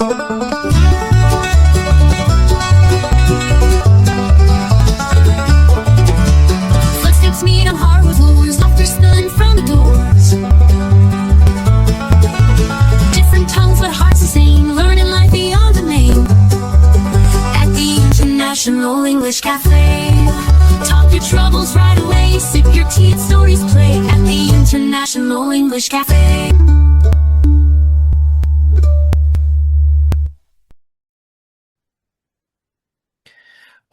Footsteps meet on hardwood floors, laughter spilling from the doors. Different tongues but hearts the same, learning life beyond the name. At the International English Cafe, talk your troubles right away, sip your tea and stories play. At the International English Cafe.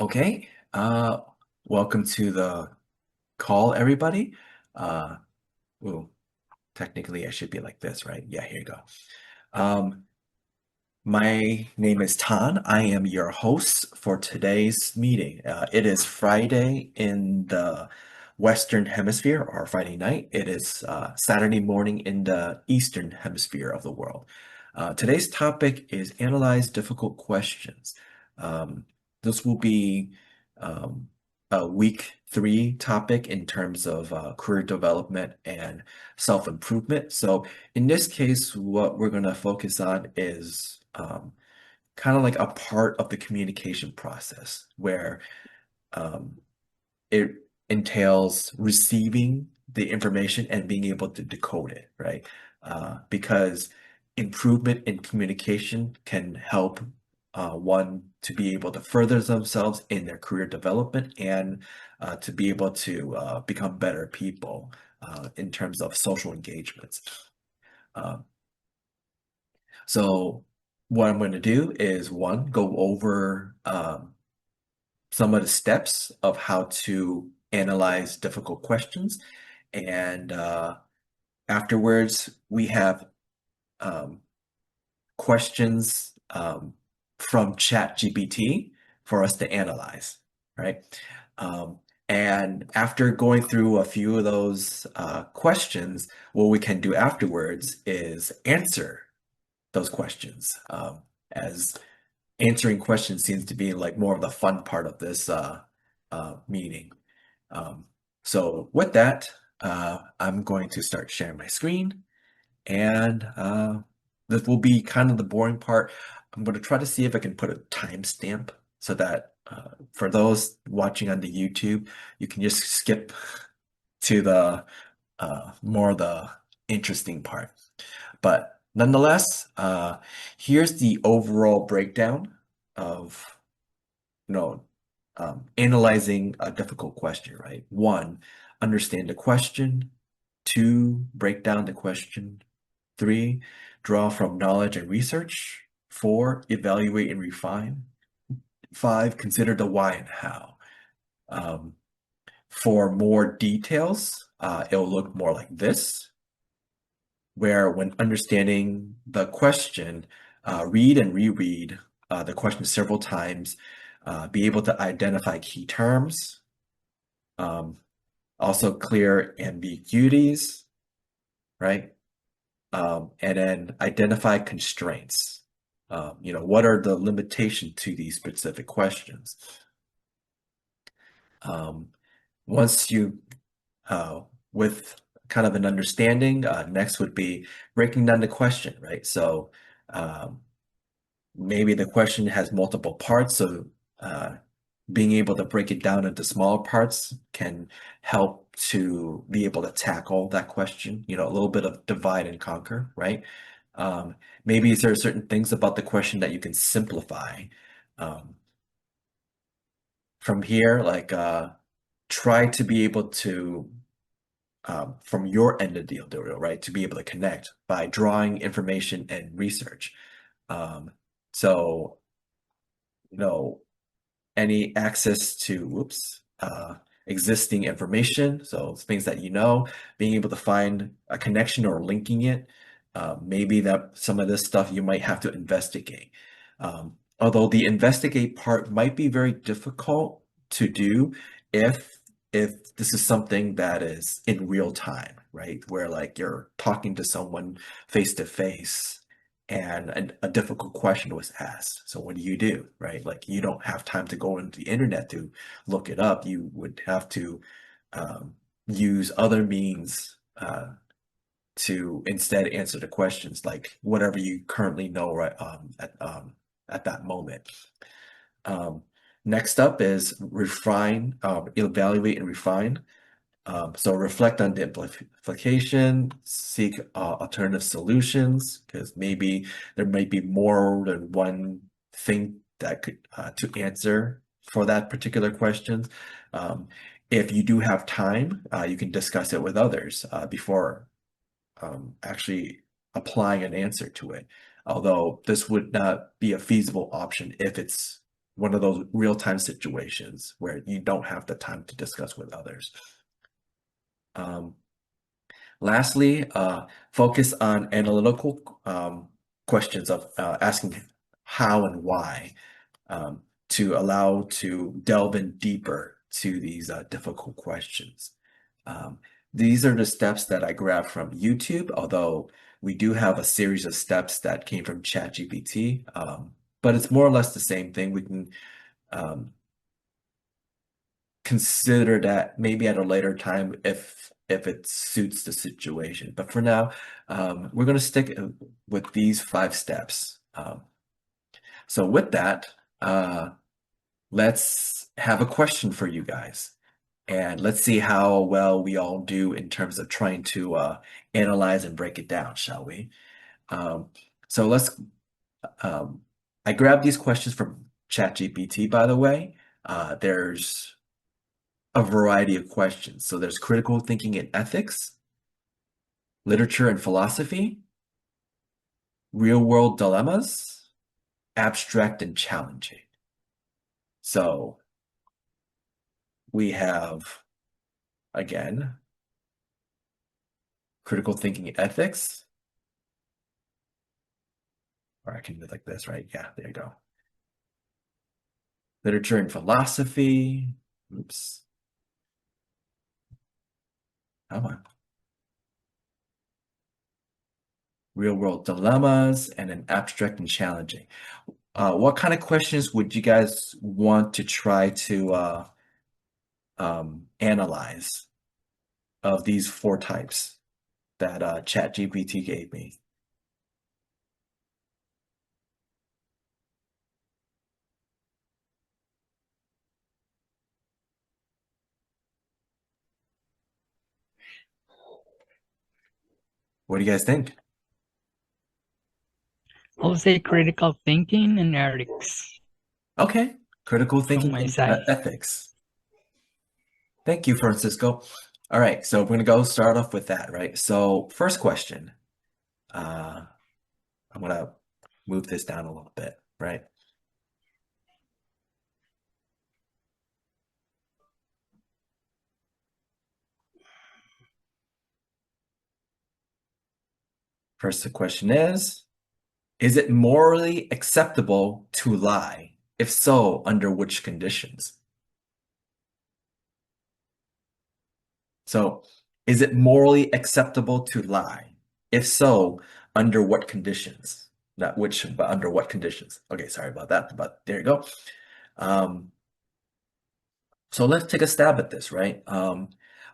Okay, welcome to the call, everybody. Ooh, technically I should be like this, right? Yeah, here you go. My name is Tan. I am your host for today's meeting. It is Friday in the Western Hemisphere, or Friday night. It is Saturday morning in the Eastern Hemisphere of the world. Today's topic is analyze difficult questions. This will be a week 3 topic in terms of career development and self-improvement. So in this case, what we're going to focus on is kind of like a part of the communication process where it entails receiving the information and being able to decode it, right? Because improvement in communication can help one to be able to further themselves in their career development and to be able to become better people in terms of social engagements. So what I'm going to do is, one, go over some of the steps of how to analyze difficult questions, and afterwards we have questions from ChatGPT for us to analyze, right? And after going through a few of those questions, what we can do afterwards is answer those questions, as answering questions seems to be like more of the fun part of this meeting. So with that, I'm going to start sharing my screen, and this will be kind of the boring part. I'm going to try to see if I can put a timestamp so that for those watching on the YouTube, you can just skip to the more of the interesting part. But nonetheless, here's the overall breakdown of, analyzing a difficult question, right? 1, understand the question. 2, break down the question. 3, draw from knowledge and research. 4, evaluate and refine. 5, consider the why and how. For more details, it'll look more like this, where when understanding the question, read and reread the question several times, be able to identify key terms, also clear ambiguities, right? And then identify constraints. What are the limitations to these specific questions? Once you, with kind of an understanding, next would be breaking down the question, right? So maybe the question has multiple parts, so being able to break it down into smaller parts can help to be able to tackle that question, a little bit of divide and conquer, right? Maybe there are certain things about the question that you can simplify. From here, like try to be able to, from your end of the deal, right, to be able to connect by drawing information and research. So, any access to, existing information, so things that being able to find a connection or linking it. Maybe that some of this stuff you might have to investigate. Although the investigate part might be very difficult to do if this is something that is in real time, right? Where like you're talking to someone face to face and a difficult question was asked. So what do, right? Like you don't have time to go into the internet to look it up. You would have to use other means to instead answer the questions like whatever you currently know right at that moment. Um, Next up is refine, evaluate and refine. So reflect on the implication, seek alternative solutions, because maybe there might be more than one thing that could to answer for that particular question. If you do have time, you can discuss it with others before actually applying an answer to it. Although this would not be a feasible option if it's one of those real-time situations where you don't have the time to discuss with others. Lastly, focus on analytical questions of asking how and why to allow to delve in deeper to these difficult questions. These are the steps that I grabbed from YouTube, although we do have a series of steps that came from ChatGPT, but it's more or less the same thing. We can consider that maybe at a later time if it suits the situation. But for now, we're going to stick with these 5 steps. So with that, let's have a question for you guys. And let's see how well we all do in terms of trying to analyze and break it down, shall we? So let's, I grabbed these questions from ChatGPT, by the way. There's a variety of questions. So there's critical thinking and ethics, literature and philosophy, real world dilemmas, abstract and challenging. So we have, again, critical thinking and ethics, or I can do it like this, right? Yeah, there you go. Literature and philosophy. Oops. Come on. Real world dilemmas, and an abstract and challenging. What kind of questions would you guys want to try to analyze of these 4 types that ChatGPT gave me? What do you guys think? I'll say critical thinking and ethics Okay, critical from thinking my and side. ethics. Thank you, Francisco. All right, so we're going to go start off with that, right? So first question, I'm going to move this down a little bit, right? First, the question is it morally acceptable to lie? If so, under which conditions? So, is it morally acceptable to lie? If so, under what conditions? Not which, but under what conditions? Okay, sorry about that, but there you go. So let's take a stab at this, right?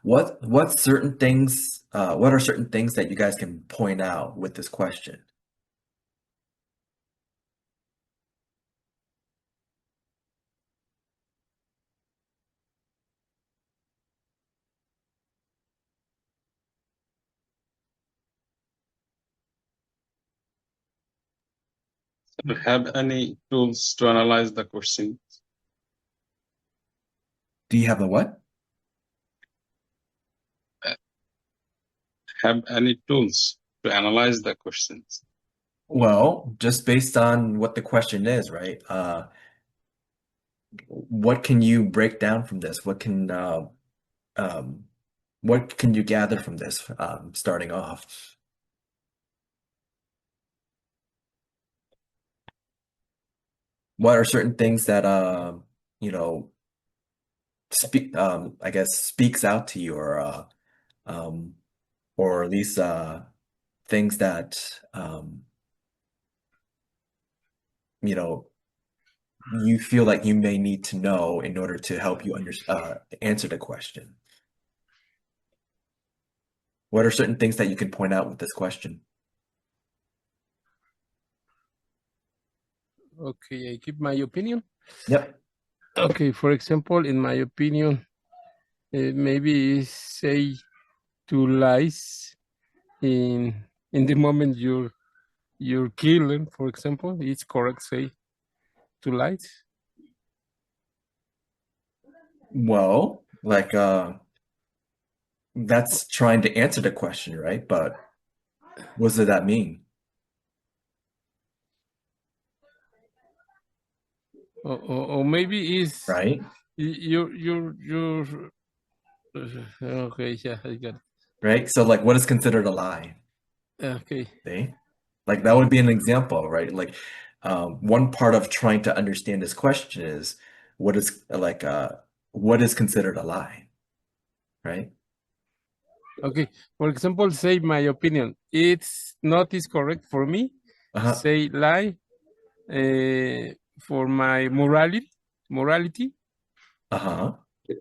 What are certain things that you guys can point out with this question? Have any tools to analyze the question? Do you have a what? Have any tools to analyze the questions? Well, just based on what the question is, right? What can you break down from this? What can you gather from this, starting off? What are certain things that you know, I guess speaks out to you, or at least things that you know, you feel like you may need to know in order to help you answer the question. What are certain things that you can point out with this question? Okay, I give my opinion. Yep. Okay, for example, in my opinion, maybe say two lies in the moment you're killing, for example, it's correct say two lies. Well, like that's trying to answer the question, right? But what does that mean? Or maybe is Right? you're okay, yeah, I got it. Right? So like what is considered a lie? Okay. See? Like that would be an example, right? Like one part of trying to understand this question is what is what is considered a lie, right? Okay. For example, say my opinion. It's not is correct for me. Uh-huh. Say lie for my morality. Uh-huh. So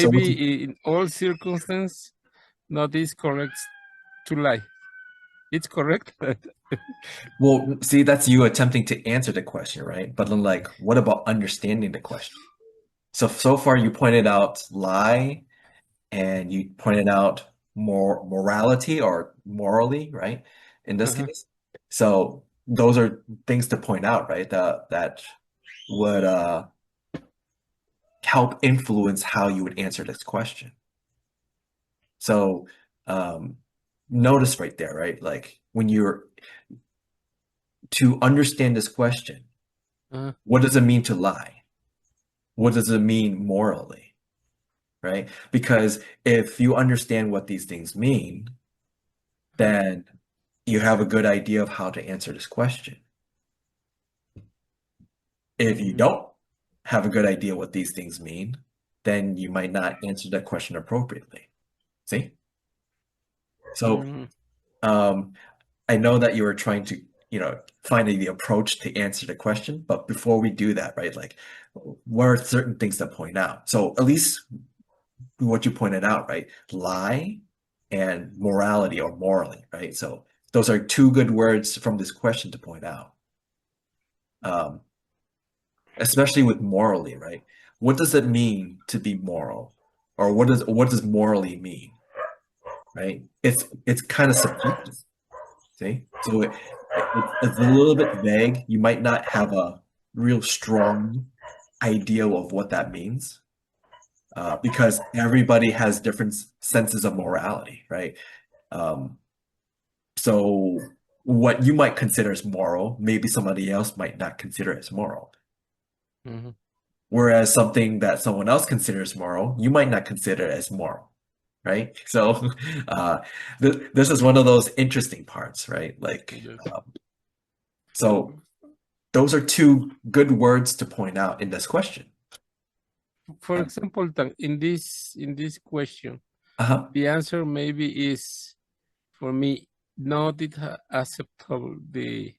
what do you, Maybe in all circumstances, not is correct to lie. It's correct. well, see, that's you attempting to answer the question, right? But then like what about understanding the question? So far you pointed out lie and you pointed out more morality or morally, right? In this Uh-huh. case. So those are things to point out, right? That would help influence how you would answer this question. So notice right there, right? Like when you're to understand this question, Uh-huh. what does it mean to lie? What does it mean morally? Right? Because if you understand what these things mean, then you have a good idea of how to answer this question. If you don't have a good idea what these things mean, then you might not answer that question appropriately. See? So I know that you were trying to, find the approach to answer the question, but before we do that, right, like what are certain things that point out? So at least what you pointed out, right? Lie and morality or morally, right? So those are two good words from this question to point out. Especially with morally, right? What does it mean to be moral? Or what does morally mean? Right? It's kind of subjective. See? So it's a little bit vague. You might not have a real strong idea of what that means. Because everybody has different senses of morality, right? So what you might consider as moral, maybe somebody else might not consider as moral. Whereas something that someone else considers moral, you might not consider as moral, right? So this is one of those interesting parts, right? Like, so those are two good words to point out in this question. For example, in this question, Uh-huh. the answer maybe is for me not it acceptable the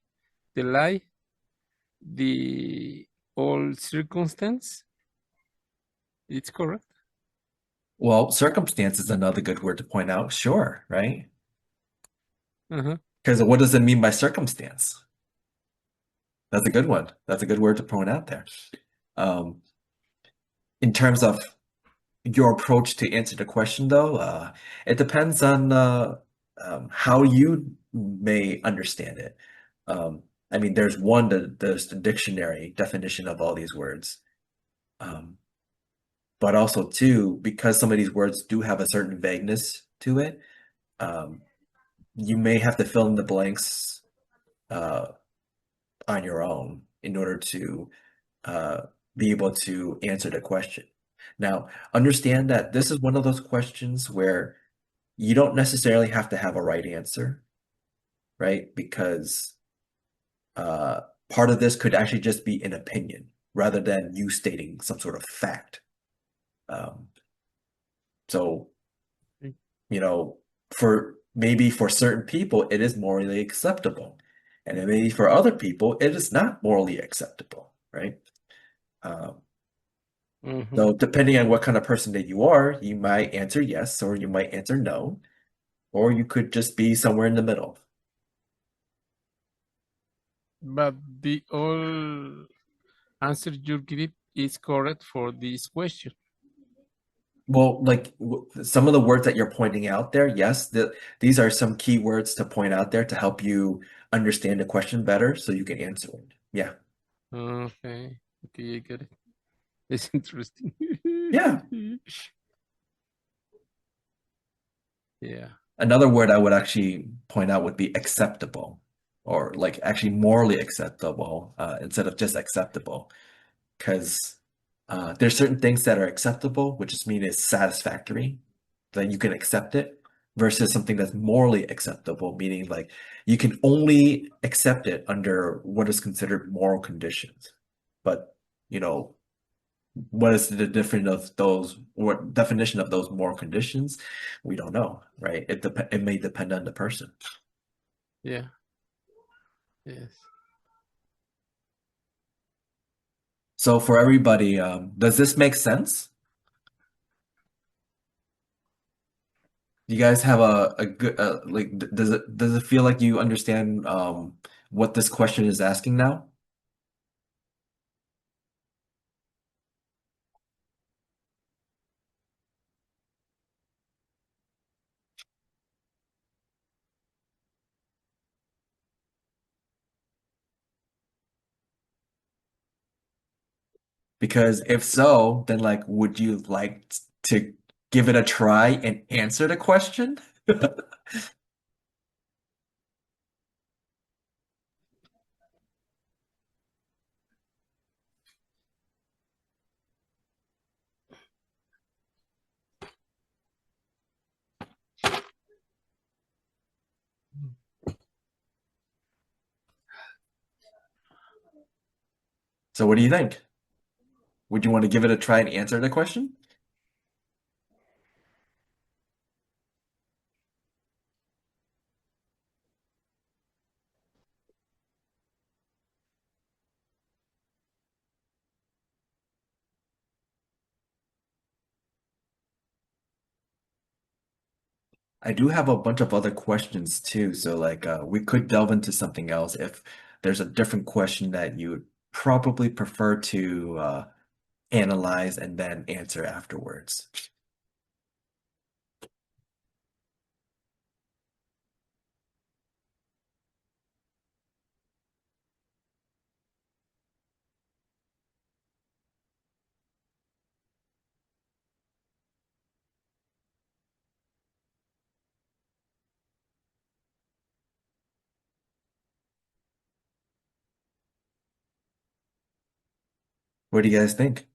lie, the all circumstance. It's correct. Well, circumstance is another good word to point out, sure, right? Uh-huh. Because what does it mean by circumstance? That's a good one. That's a good word to point out there. In terms of your approach to answer the question, though, it depends on how you may understand it. I mean, there's the dictionary definition of all these words. But also, too, because some of these words do have a certain vagueness to it, you may have to fill in the blanks on your own in order to be able to answer the question. Now, understand that this is one of those questions where you don't necessarily have to have a right answer, right? Because part of this could actually just be an opinion rather than you stating some sort of fact. So, for certain people, it is morally acceptable. And then maybe for other people, it is not morally acceptable, right? So depending on what kind of person that you are, you might answer yes, or you might answer no, or you could just be somewhere in the middle. But the all answer you give is correct for this question. Well, like some of the words that you're pointing out there, yes, these are some key words to point out there to help you understand the question better so you can answer it. Yeah. Okay, I get it. It's interesting. Yeah. Yeah. Another word I would actually point out would be acceptable, or like actually morally acceptable instead of just acceptable. Because there's certain things that are acceptable, which just mean it's satisfactory, that you can accept it, versus something that's morally acceptable, meaning like you can only accept it under what is considered moral conditions. But, you know, what is the difference of those, what definition of those moral conditions? We don't know, right? It may depend on the person. Yeah. Yes. So for everybody, does this make sense? You guys have a good like does it feel like you understand what this question is asking now? Because if so, then like would you like to give it a try and answer the question? So what do you think? Would you want to give it a try and answer the question? I do have a bunch of other questions too, so like we could delve into something else if there's a different question that you would probably prefer to analyze and then answer afterwards. What do you guys think?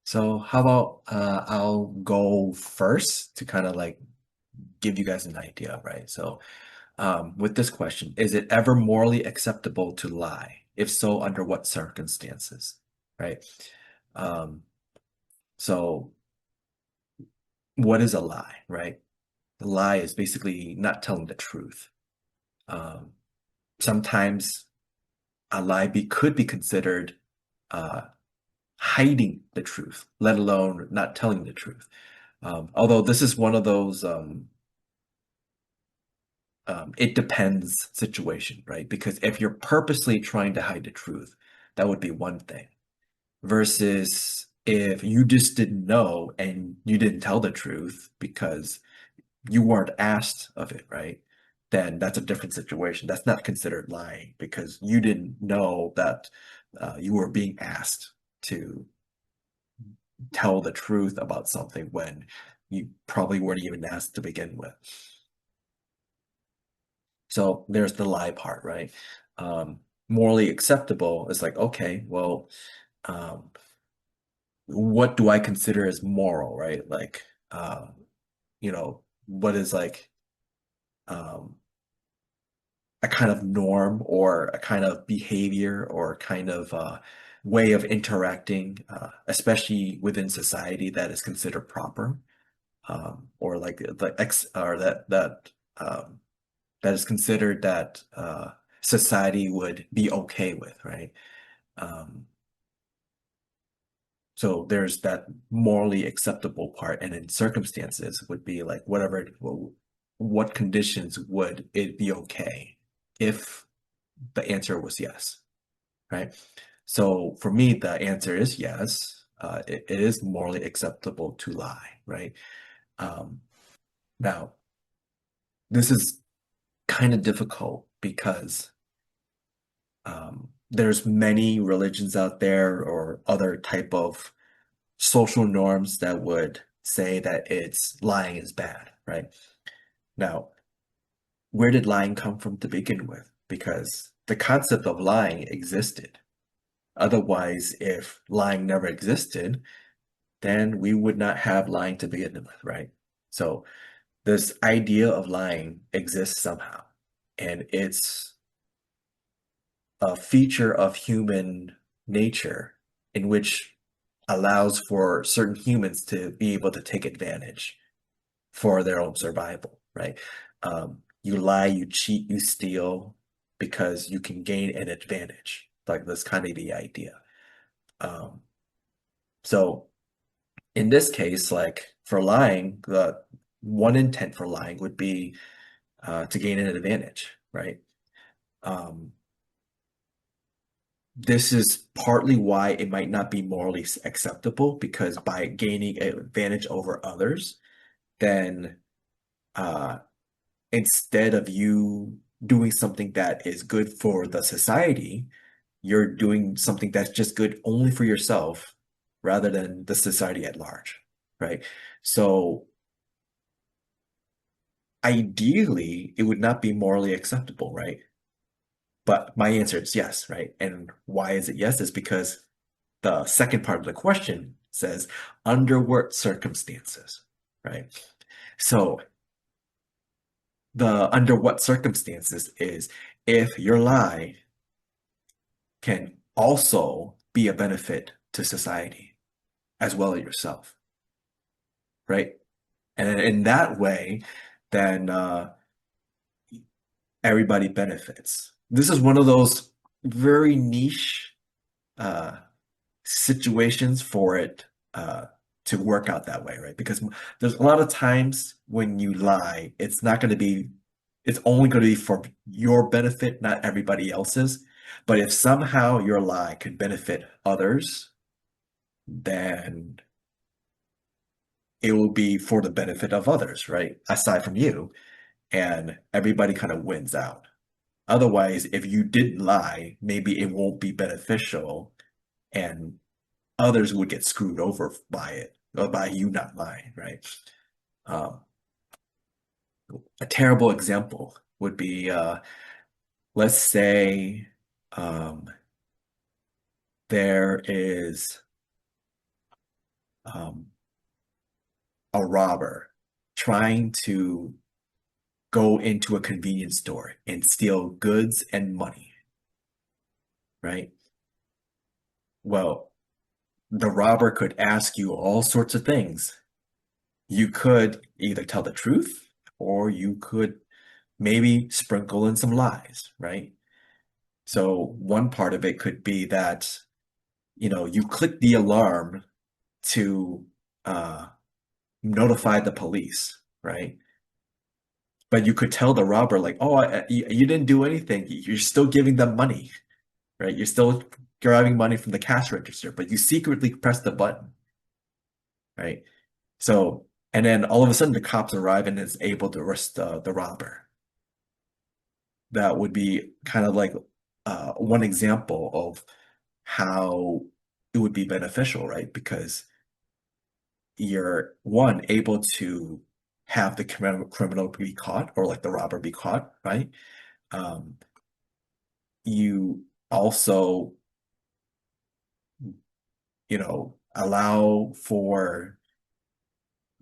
So how about I'll go first to kind of like give you guys an idea, right? So with this question, is it ever morally acceptable to lie? If so, under what circumstances, right? Um, so what is a lie, right? The lie is basically not telling the truth. Sometimes a lie could be considered hiding the truth, let alone not telling the truth. Although this is one of those it depends situation, right? Because if you're purposely trying to hide the truth, that would be one thing. Versus if you just didn't know and you didn't tell the truth because you weren't asked of it, right? Then that's a different situation. That's not considered lying because you didn't know that you were being asked to tell the truth about something when you probably weren't even asked to begin with. So there's the lie part, right? Morally acceptable is like, okay, well, what do I consider as moral, right? Like, you know, what is like a kind of norm or a kind of behavior or a kind of way of interacting, especially within society that is considered proper, or like the ex or that is considered that society would be okay with, right? Um, so there's that morally acceptable part, and in circumstances would be like what conditions would it be okay if the answer was yes, right? So for me, the answer is yes. It is morally acceptable to lie, right? Now, this is kind of difficult because there's many religions out there or other type of social norms that would say that lying is bad, right? Now, where did lying come from to begin with? Because the concept of lying existed. Otherwise, if lying never existed, then we would not have lying to begin with, right? So this idea of lying exists somehow, and it's a feature of human nature in which allows for certain humans to be able to take advantage for their own survival, right? You lie, you cheat, you steal because you can gain an advantage. Like that's kind of the idea. So in this case, like for lying, the one intent for lying would be to gain an advantage, right? This is partly why it might not be morally acceptable, because by gaining an advantage over others, then instead of you doing something that is good for the society, you're doing something that's just good only for yourself rather than the society at large, right? So ideally, it would not be morally acceptable, right? But my answer is yes, right? And why is it yes? Is because the second part of the question says, under what circumstances, right? So the under what circumstances is if your lie can also be a benefit to society as well as yourself, right? And in that way, then everybody benefits. This is one of those very niche situations for it to work out that way, right? Because there's a lot of times when you lie, it's only going to be for your benefit, not everybody else's. But if somehow your lie can benefit others, then it will be for the benefit of others, right? Aside from you, and everybody kind of wins out. Otherwise, if you didn't lie, maybe it won't be beneficial and others would get screwed over by it, or by you not lying, right? A terrible example would be, let's say there is a robber trying to go into a convenience store and steal goods and money, right? Well, the robber could ask you all sorts of things. You could either tell the truth or you could maybe sprinkle in some lies, right? So one part of it could be that, you click the alarm to notify the police, right? But you could tell the robber like, oh, you didn't do anything. You're still giving them money, right? You're still grabbing money from the cash register, but you secretly press the button, right? So, and then all of a sudden the cops arrive and is able to arrest the robber. That would be kind of like one example of how it would be beneficial, right? Because you're able to have the criminal be caught, or like the robber be caught, right? You also, allow for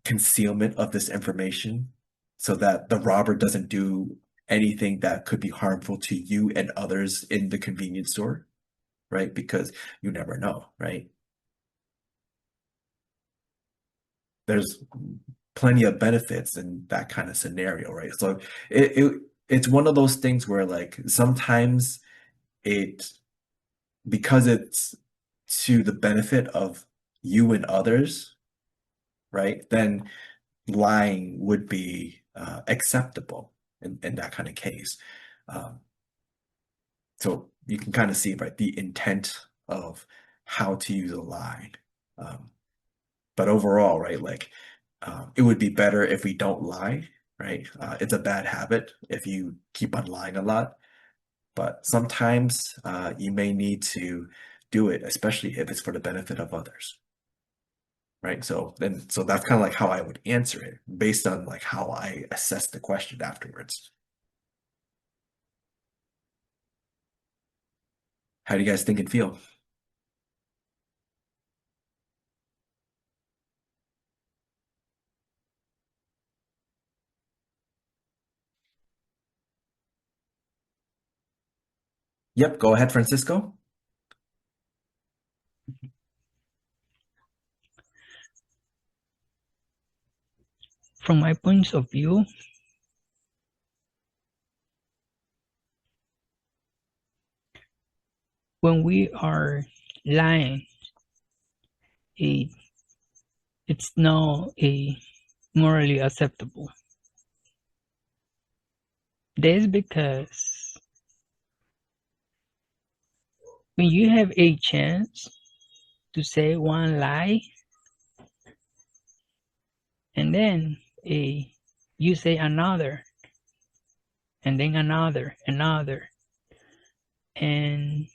concealment of this information so that the robber doesn't do anything that could be harmful to you and others in the convenience store, right? Because you never know, right? There's plenty of benefits in that kind of scenario, right? So it's one of those things where like sometimes it because it's to the benefit of you and others, right? Then lying would be acceptable in that kind of case. So you can kind of see, right, the intent of how to use a lie. But overall, right, like it would be better if we don't lie, right? It's a bad habit if you keep on lying a lot. But sometimes you may need to do it, especially if it's for the benefit of others, right? So that's kind of like how I would answer it based on like how I assess the question afterwards. How do you guys think and feel? Yep, go ahead, Francisco. From my point of view, when we are lying, it's not morally acceptable. That's because when you have a chance to say one lie and then you say another and then another, and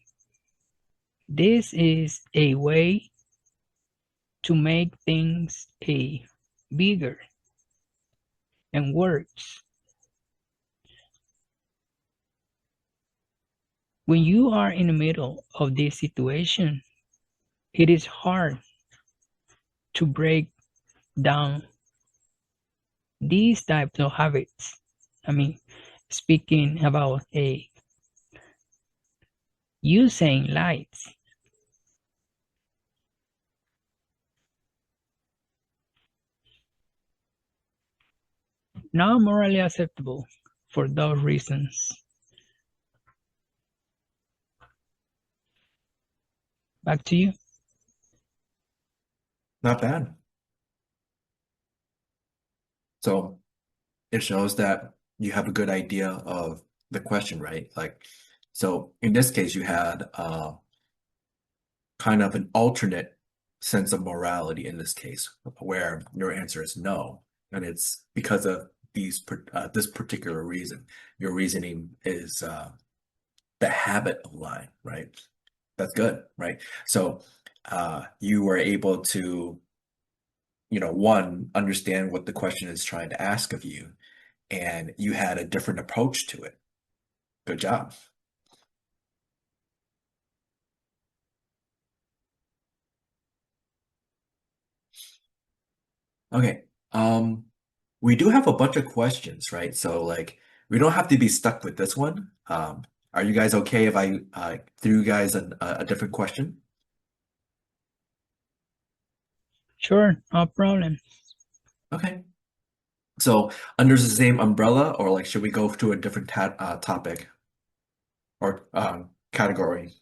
this is a way to make things bigger and worse. When you are in the middle of this situation, it is hard to break down these types of habits. I mean, speaking about you saying lies. Not morally acceptable for those reasons. Back to you. Not bad. So it shows that you have a good idea of the question, right? Like, so in this case, you had kind of an alternate sense of morality in this case, where your answer is no, and it's because of this particular reason. Your reasoning is the habit of lying, right? That's good, right? So you were able to, one, understand what the question is trying to ask of you, and you had a different approach to it. Good job. Okay. We do have a bunch of questions, right? So like we don't have to be stuck with this one. Are you guys okay if I threw you guys a different question? Sure, no problem. Okay. So under the same umbrella, or like should we go to a different topic or category?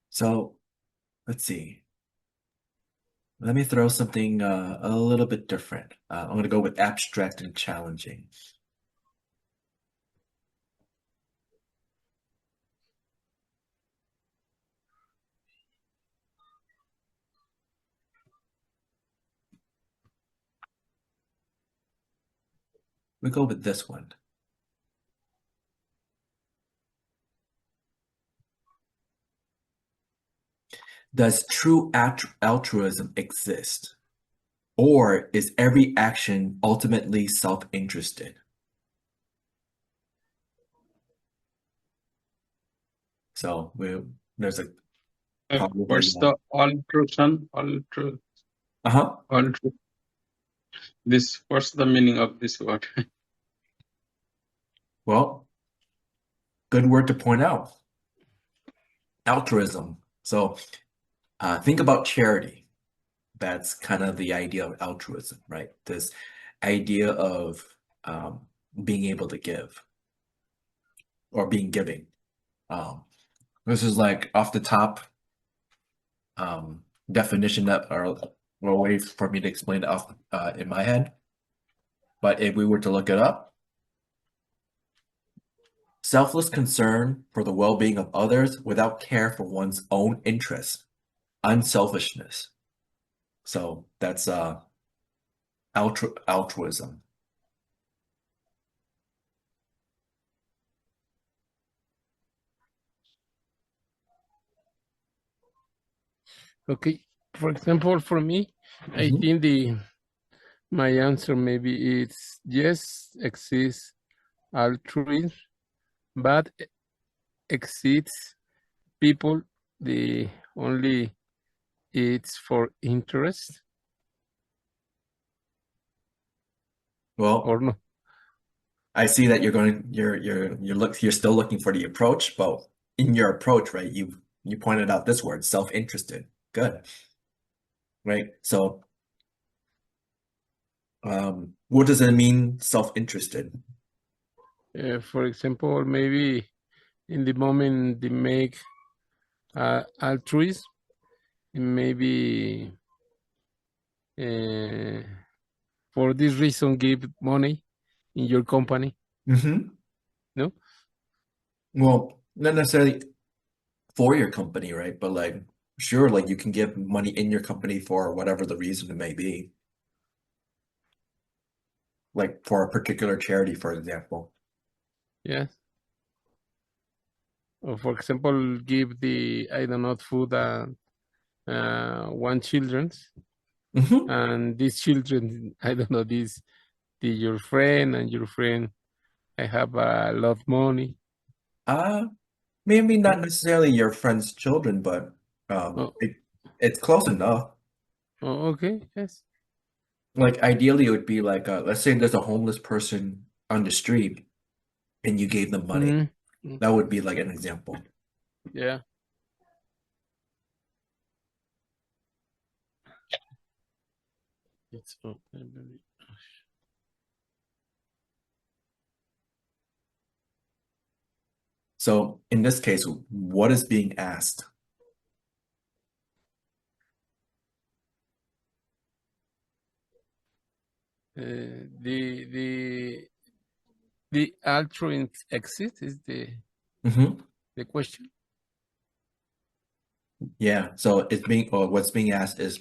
So let's see. Let me throw something a little bit different. I'm going to go with abstract and challenging. We go with this one. Does true altruism exist? Or is every action ultimately self-interested? So There's a Uh, probably What's the altruism? uh-huh. Altru This, what's the meaning of this word? Well, good word to point out. Altruism. So think about charity. That's kind of the idea of altruism, right? This idea of being able to give or being giving. This is like off the top definition that or way for me to explain it off in my head. But if we were to look it up, selfless concern for the well-being of others without care for one's own interests, unselfishness. So that's altruism. Okay. For example, for me, I Mhm. think my answer maybe it's yes, exists altruism, but exceeds people the only it's for interest Well, or no. I see that you're still looking for the approach, but in your approach, right, you pointed out this word, self-interested. Good. Right? So what does it mean, self-interested? For example, maybe in the moment they make altruism, maybe for this reason give money in your company. Mm-hmm. No? Well, not necessarily for your company, right? But like, sure, like you can give money in your company for whatever the reason it may be. Like for a particular charity, for example. Yes. Or for example, give the I don't know food one children's, Mm-hmm. and these children I don't know your friend and your friend I have a lot of money. Maybe not necessarily your friend's children, but Oh, it's close enough. oh, okay, yes. Like ideally, it would be like, let's say there's a homeless person on the street and you gave them money. Mm, That would be like an example. yeah. It's So in this case, what is being asked? the altruism exit is Mm-hmm. the question. Yeah. So what's being asked is,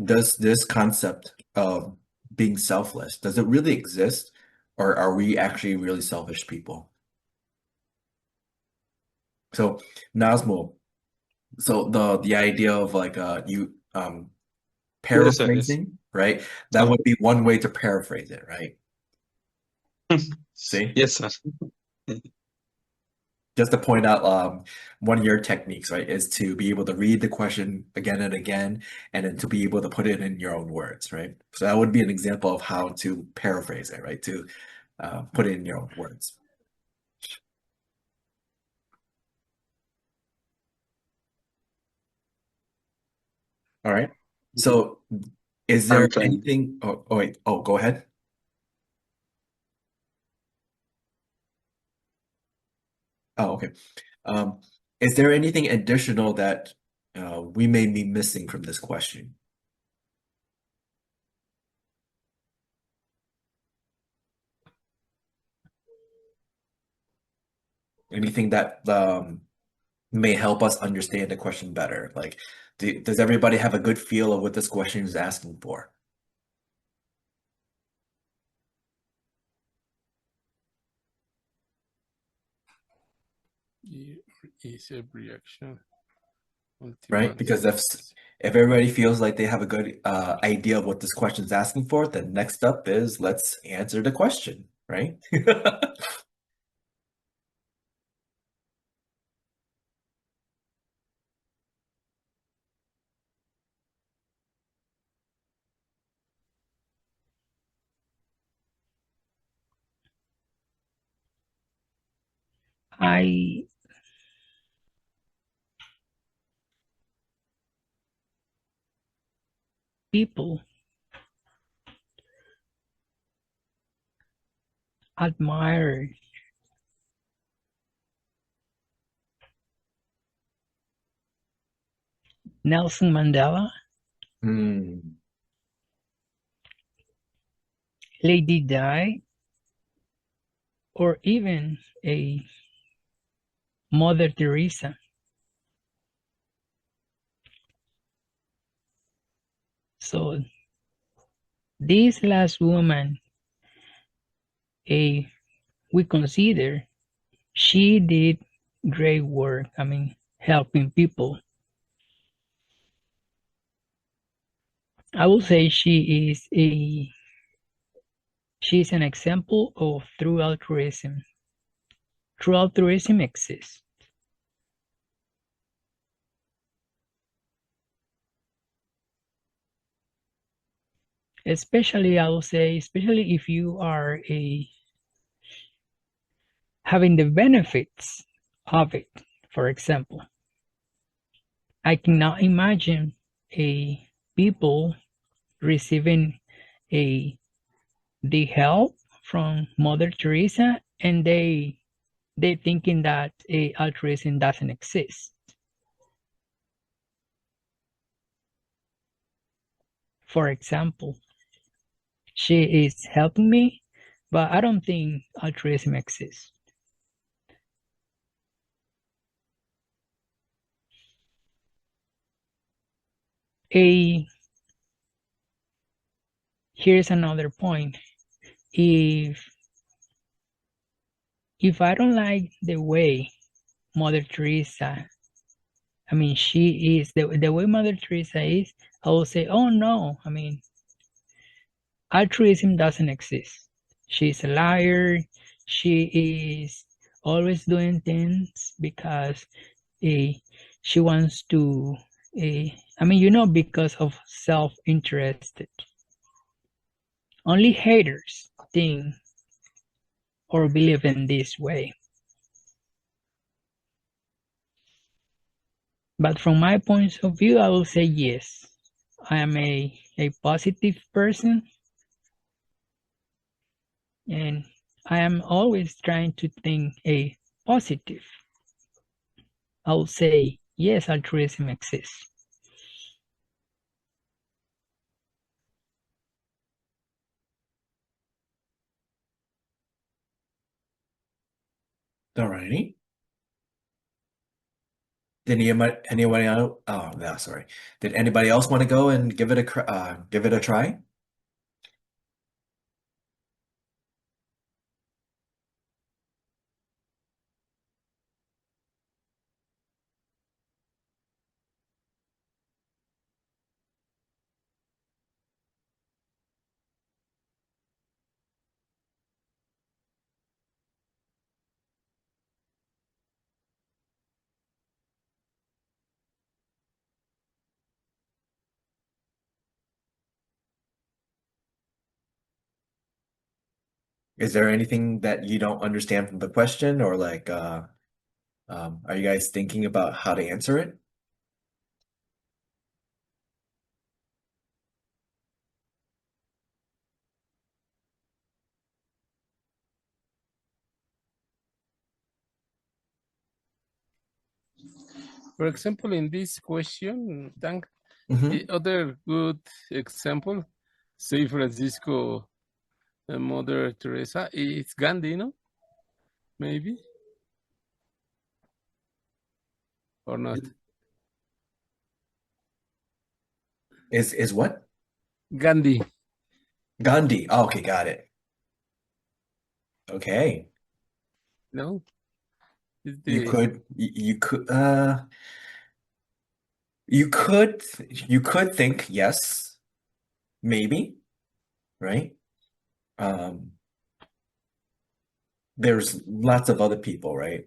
does this concept of being selfless, does it really exist? Or are we actually really selfish people? So Nazmo, so the idea of like you Yes, sir. Yes. paraphrasing, right? That would be one way to paraphrase it, right? See? Yes, sir. Just to point out, one of your techniques, right, is to be able to read the question again and again, and then to be able to put it in your own words, right? So that would be an example of how to paraphrase it, right? To put it in your own words. All right. So is there I'm trying. anything? Oh wait. Oh, go ahead. Oh, okay. Is there anything additional that we may be missing from this question? Anything that may help us understand the question better? Like, does everybody have a good feel of what this question is asking for? Is a reaction. Right? Because if everybody feels like they have a good idea of what this question is asking for, then next up is let's answer the question, right? I people admire Nelson Mandela, Hmm. Lady Di, or even a Mother Teresa. So this last woman, we consider she did great work. I mean, helping people. I would say she's an example of true altruism. True altruism exists. Especially, I would say, especially if you are having the benefits of it. For example, I cannot imagine a people receiving the help from Mother Teresa and they thinking that altruism doesn't exist. For example, she is helping me, but I don't think altruism exists. Here's another point. If I don't like the way Mother Teresa, I mean, she is, the way Mother Teresa is, I will say, oh no, I mean, altruism doesn't exist. She's a liar. She is always doing things because she wants to, I mean, because of self-interested. Only haters think or believe in this way. But from my point of view, I will say yes. I am a positive person and I am always trying to think a positive. I will say yes, altruism exists. Alrighty. Did anybody else? Oh, no, sorry. Did anybody else want to go and give it a try? Is there anything that you don't understand from the question, or like, are you guys thinking about how to answer it? For example, in this question, Tank, Mhm. the other good example, say Francisco and Mother Teresa, is Gandhi, no? Maybe? Or not? Is what? Gandhi, Gandhi. Oh, okay, got it. Okay. no? Is You the could you could you could think yes, maybe, right? Um, there's lots of other people, right?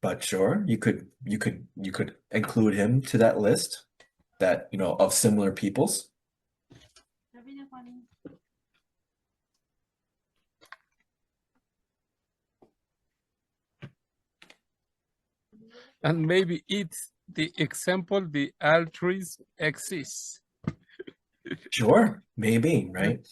But sure, you could include him to that list that, of similar peoples. And maybe it's the example the altruism exists. Sure, maybe, right?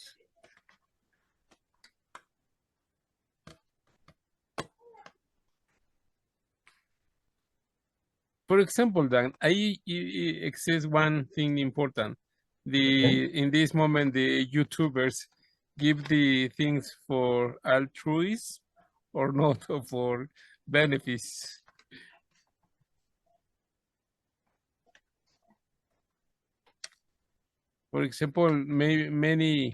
For example, Dan, I exists one thing important. Okay. In this moment, the YouTubers give the things for altruism or not, or for benefits. For example, many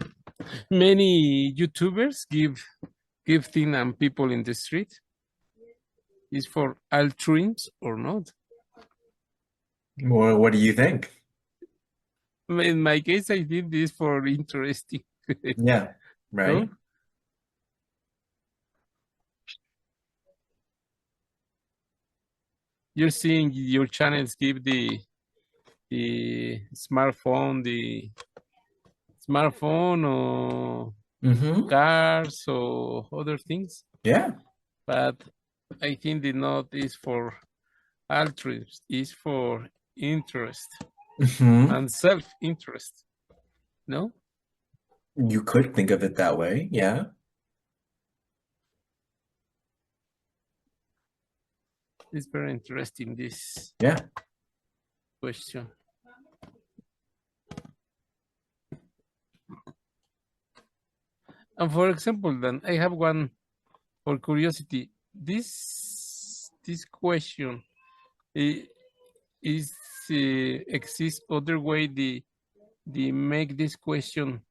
YouTubers give things and people in the street. Is for altruism or not? Well, what do you think? In my case, I did this for interesting. Yeah, right. No? You're seeing your channels give the smartphone or Mm-hmm. cars or other things, Yeah. but I think the note is for altruism, is for interest Mm-hmm. and self-interest. No? You could think of it that way. Yeah. It's very interesting, this Yeah. question. And for example, then I have one for curiosity. This question is exists other way the make this question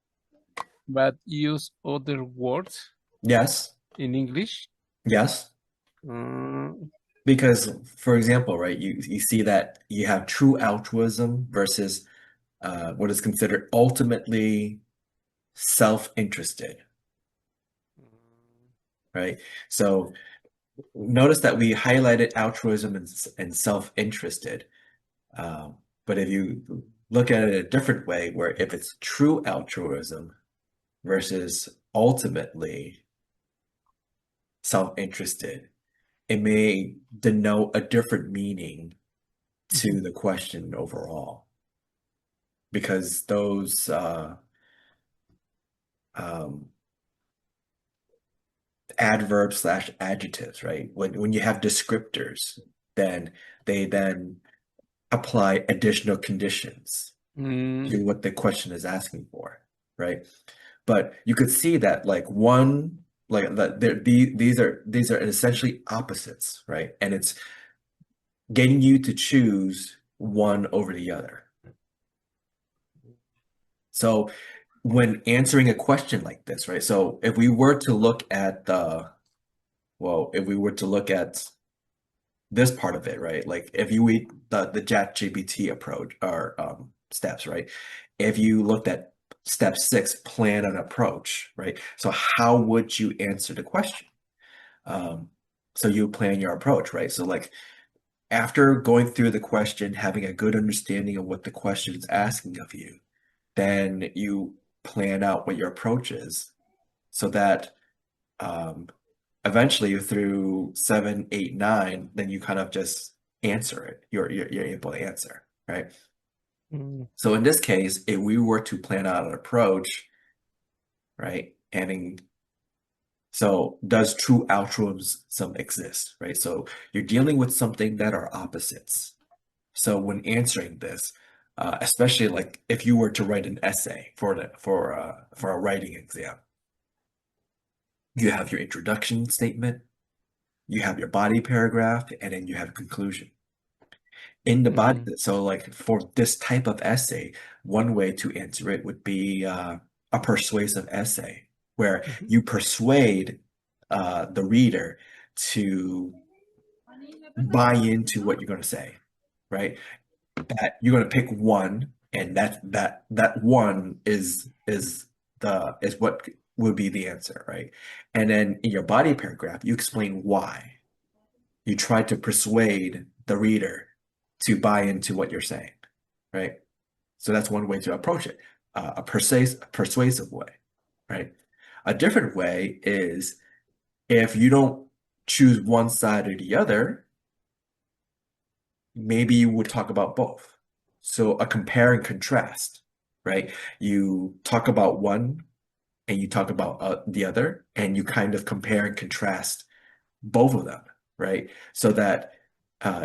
but use other words Yes. in English. Yes. Because, for example, right, you see that you have true altruism versus what is considered ultimately self-interested, right? So notice that we highlighted altruism and self-interested. But if you look at it a different way, where if it's true altruism versus ultimately self-interested, it may denote a different meaning to the question overall. Because those adverbs slash adjectives, right? When you have descriptors, then they then apply additional conditions to what the question is asking for, right? But you could see that like one, like that these are essentially opposites, right? And it's getting you to choose one over the other. So when answering a question like this, right? So if we were to look at if we were to look at this part of it, right? Like if you read the ChatGPT approach or steps, right? If you looked at step 6, plan an approach, right? So how would you answer the question? So you plan your approach, right? So like after going through the question, having a good understanding of what the question is asking of you, then you plan out what your approach is so that eventually through 7, 8, 9, then you kind of just answer it. You're able to answer, right? So in this case, if we were to plan out an approach, right? So does true altruism exist, right? So you're dealing with something that are opposites. So when answering this, especially like if you were to write an essay for a writing exam, you have your introduction statement, you have your body paragraph, and then you have a conclusion. In the body, so like for this type of essay, one way to answer it would be a persuasive essay, where you persuade the reader to buy into what you're going to say, right? That you're going to pick one, and that one is what would be the answer, right? And then in your body paragraph, you explain why. You try to persuade the reader to buy into what you're saying, right? So that's one way to approach it, a persuasive way, right? A different way is if you don't choose one side or the other, maybe you would talk about both. So a compare and contrast, right? You talk about one and you talk about the other, and you kind of compare and contrast both of them, right? So that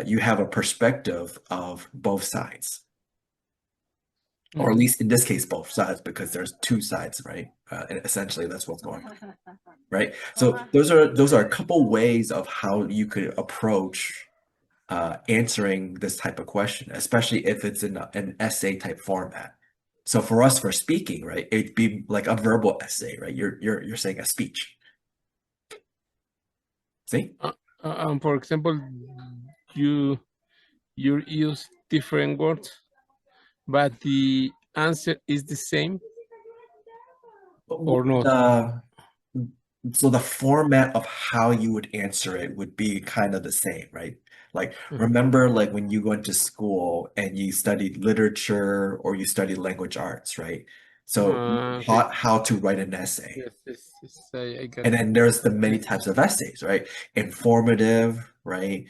you have a perspective of both sides, or at least in this case, both sides, because there's two sides, right? And essentially, that's what's going on, right? So those are a couple ways of how you could approach answering this type of question, especially if it's in an essay type format. So for us, for speaking, right, it'd be like a verbal essay, right? You're saying a speech. See? For example, you you use different words, but the answer is the same or not? So the format of how you would answer it would be kind of the same, right? Like, remember, like when you went to school and you studied literature or you studied language arts, right? So you Okay. taught how to write an essay. Yes, I got And it. then there's the many types of essays, right? Informative, right?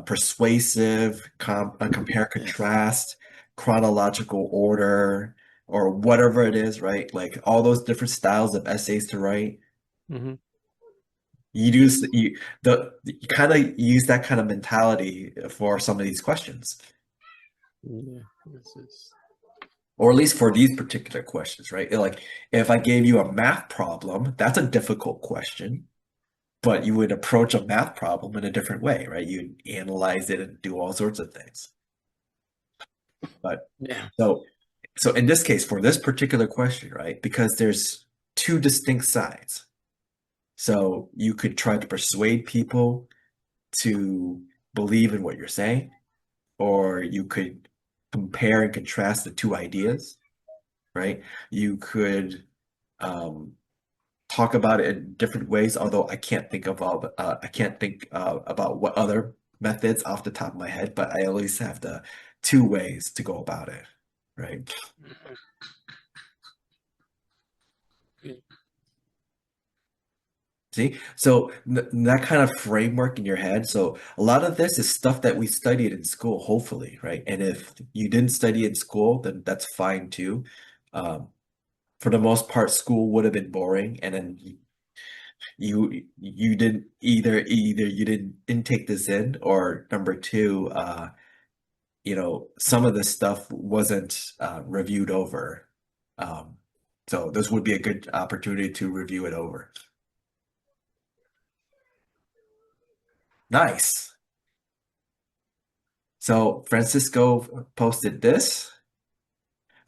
Persuasive, compare, contrast, chronological order, or whatever it is, right? Like all those different styles of essays to write. Mhm. You kind of use that kind of mentality for some of these questions, Yeah, yes. or at least for these particular questions, right? Like if I gave you a math problem, that's a difficult question. But you would approach a math problem in a different way, right? You'd analyze it and do all sorts of things. But Yeah. so in this case, for this particular question, right, because there's two distinct sides. So you could try to persuade people to believe in what you're saying, or you could compare and contrast the two ideas, right? You could talk about it in different ways, although I can't think of all I can't think about what other methods off the top of my head, but I at least have the two ways to go about it, right? Okay. See, so that kind of framework in your head. So a lot of this is stuff that we studied in school, hopefully, right? And if you didn't study in school, then that's fine too. Um, for the most part, school would have been boring, and then you didn't either you didn't take this in, or number two, some of this stuff wasn't reviewed over. Um, so this would be a good opportunity to review it over. Nice. So Francisco posted this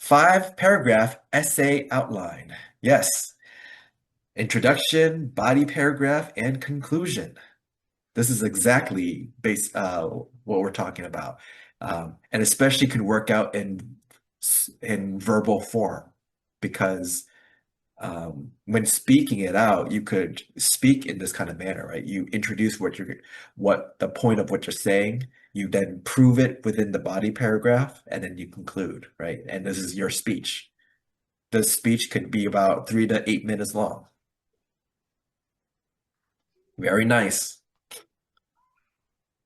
5-paragraph essay outline. Yes. Introduction, body paragraph, and conclusion. This is exactly what we're talking about, and especially could work out in verbal form, because when speaking it out, you could speak in this kind of manner, right? You introduce what the point of what you're saying, you then prove it within the body paragraph, and then you conclude, right? And this is your speech. The speech could be about 3 to 8 minutes long. Very nice.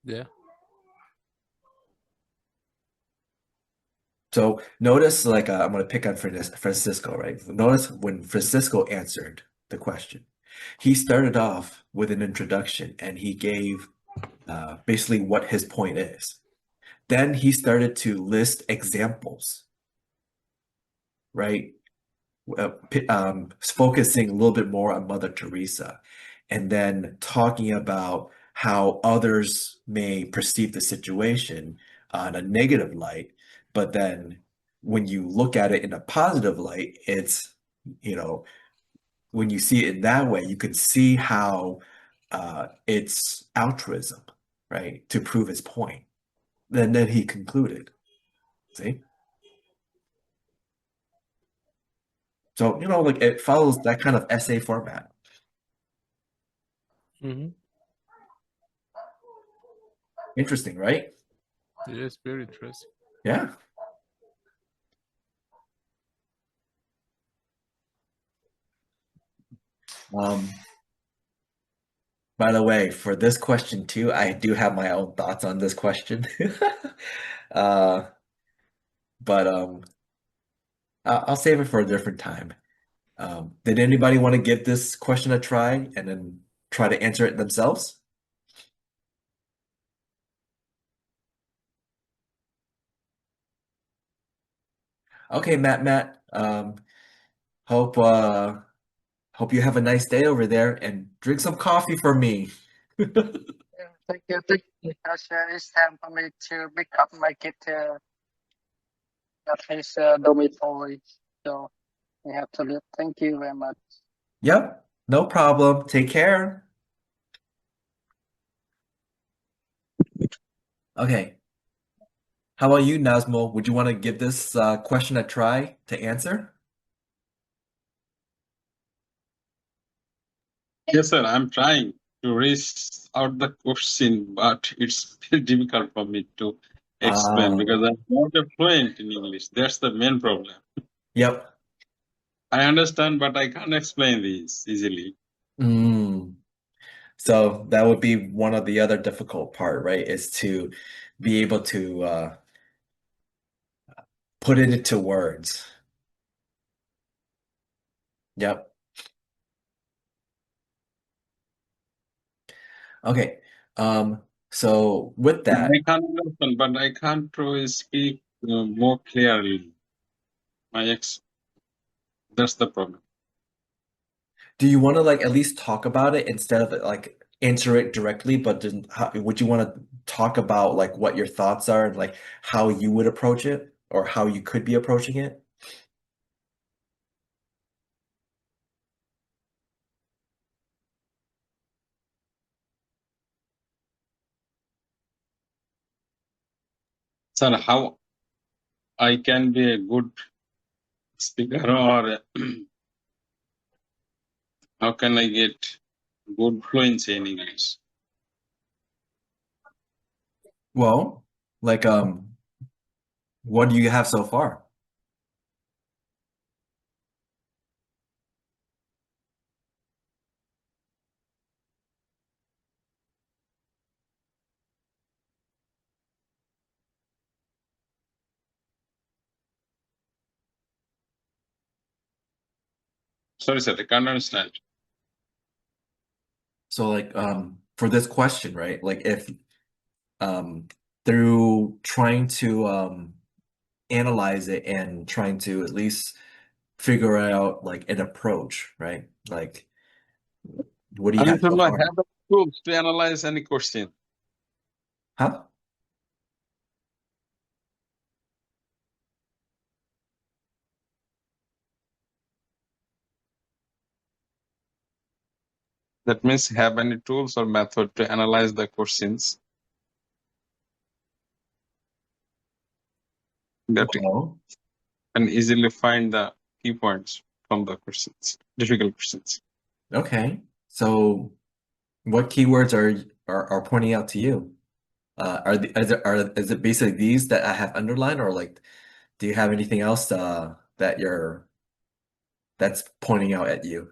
Yeah. So notice, like, I'm going to pick on Francisco, right? Notice when Francisco answered the question, he started off with an introduction and he gave basically what his point is. Then he started to list examples, right? Focusing a little bit more on Mother Teresa, and then talking about how others may perceive the situation on a negative light, but then when you look at it in a positive light, it's, when you see it in that way, you can see how it's altruism, right? To prove his point. Then he concluded. See? So, like it follows that kind of essay format. Mm-hmm. Interesting, right? Yes, very interesting. Yeah. By the way, for this question too, I do have my own thoughts on this question. Uh, but I'll save it for a different time. Did anybody want to give this question a try and then try to answer it themselves? Okay, Matt. Hope hope you have a nice day over there and drink some coffee for me. Yeah, thank you. Thank you. Because it's time for me to pick up my kid at his dormitory. So I have to leave. Thank you very much. Yep, no problem. Take care. Okay. How about you, Nazmo? Would you want to give this question a try to answer? Yes, sir. I'm trying to reach out the question, but it's very difficult for me to explain because I'm not a fluent in English. That's the main problem. Yep. I understand, but I can't explain this easily. Mm. So that would be one of the other difficult part, right? Is to be able to put it into words. Yep. Okay. So with that, I can't understand, but I can't really speak more clearly. That's the problem. do you want to like at least talk about it instead of like answer it directly, but then would you want to talk about like what your thoughts are and like how you would approach it or how you could be approaching it? Sir, how I can be a good speaker or how can I get good fluency in English? Well, like what do you have so far? Sorry, sir, I can't understand. So like for this question, right? Like if through trying to analyze it and trying to at least figure out like an approach, right? Like what do you I have need to so know, far? have the tools to analyze any question. Huh? That means have any tools or method to analyze the questions that Well, can easily find the key points from the questions, difficult questions. okay. So what keywords are pointing out to you? Is it basically these that I have underlined or like do you have anything else that's pointing out at you?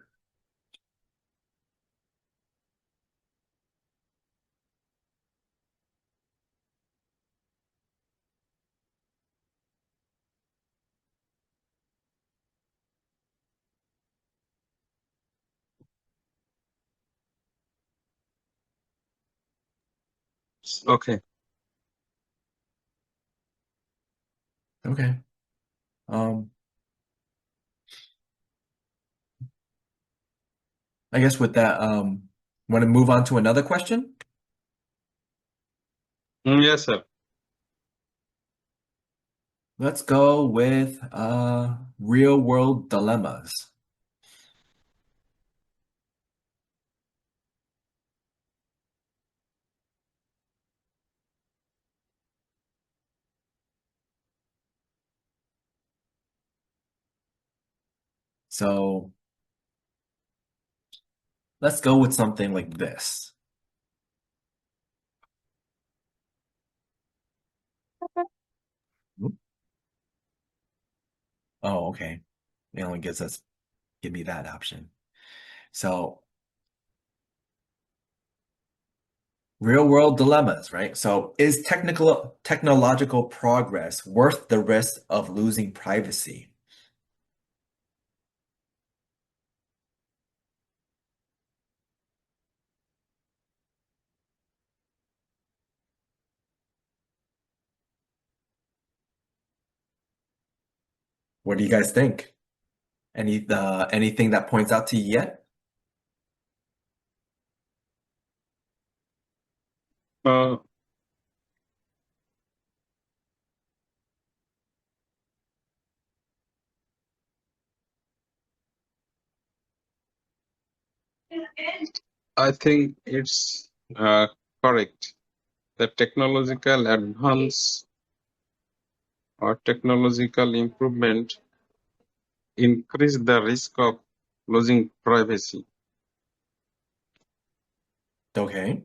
Okay. Okay. Um I guess with that, want to move on to another question? Yes, sir. Let's go with real world dilemmas. So let's go with something like this. Oh, okay. It only give me that option. So Real world dilemmas, right? So is technological progress worth the risk of losing privacy? What do you guys think? Anything that points out to you yet? Uh, I think it's correct. The technological advance or technological improvement increase the risk of losing privacy. Okay.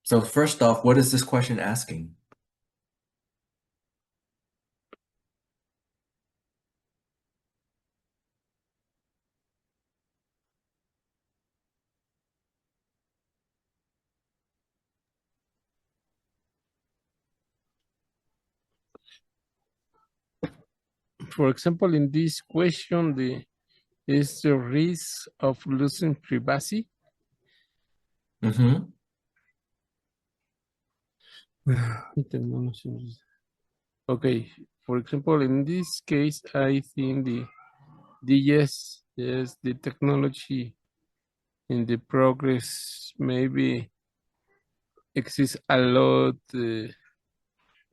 So first off, what is this question asking? For example, in this question, is the risk of losing privacy. Mm-hmm. Okay, for example, in this case, I think the yes, the technology in the progress maybe exists a lot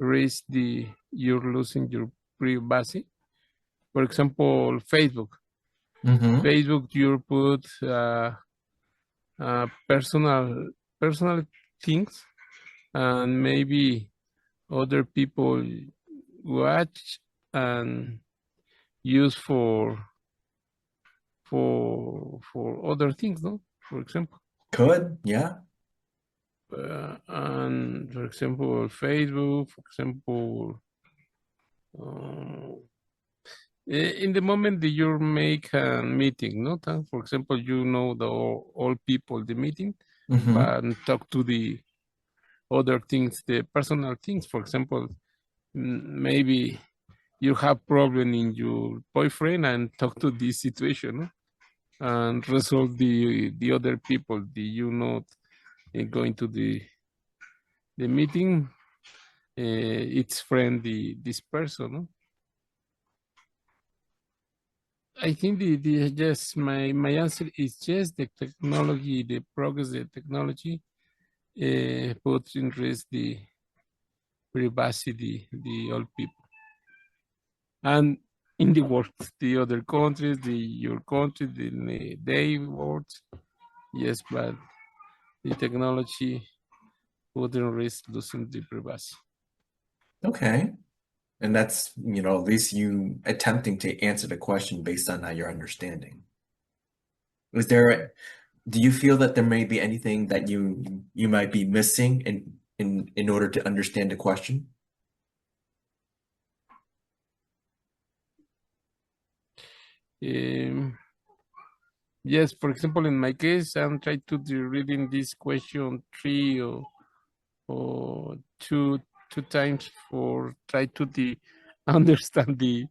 risk you're losing your privacy. For example, Facebook. Mm-hmm. Facebook, you put personal things, and maybe other people watch and use for other things, no? For example, Could, yeah. and for example, Facebook, for example, in the moment that you make a meeting, no? For example, you know all people the meeting, Mm-hmm. but talk to the other things, the personal things. For example, maybe you have problem in your boyfriend and talk to this situation, no? And resolve the other people the you not going to the meeting. It's friendly this person, no? I think the yes, my answer is yes. The technology, the progress, the technology puts in risk the privacy, the old people, and in the world, the other countries, your country, they world. Yes, but the technology wouldn't risk losing the privacy. Okay. And that's, at least you attempting to answer the question based on your understanding. Do you feel that there may be anything that you might be missing in order to understand the question? Yes, for example, in my case, I'm trying to reading this question three or two times for try to understand the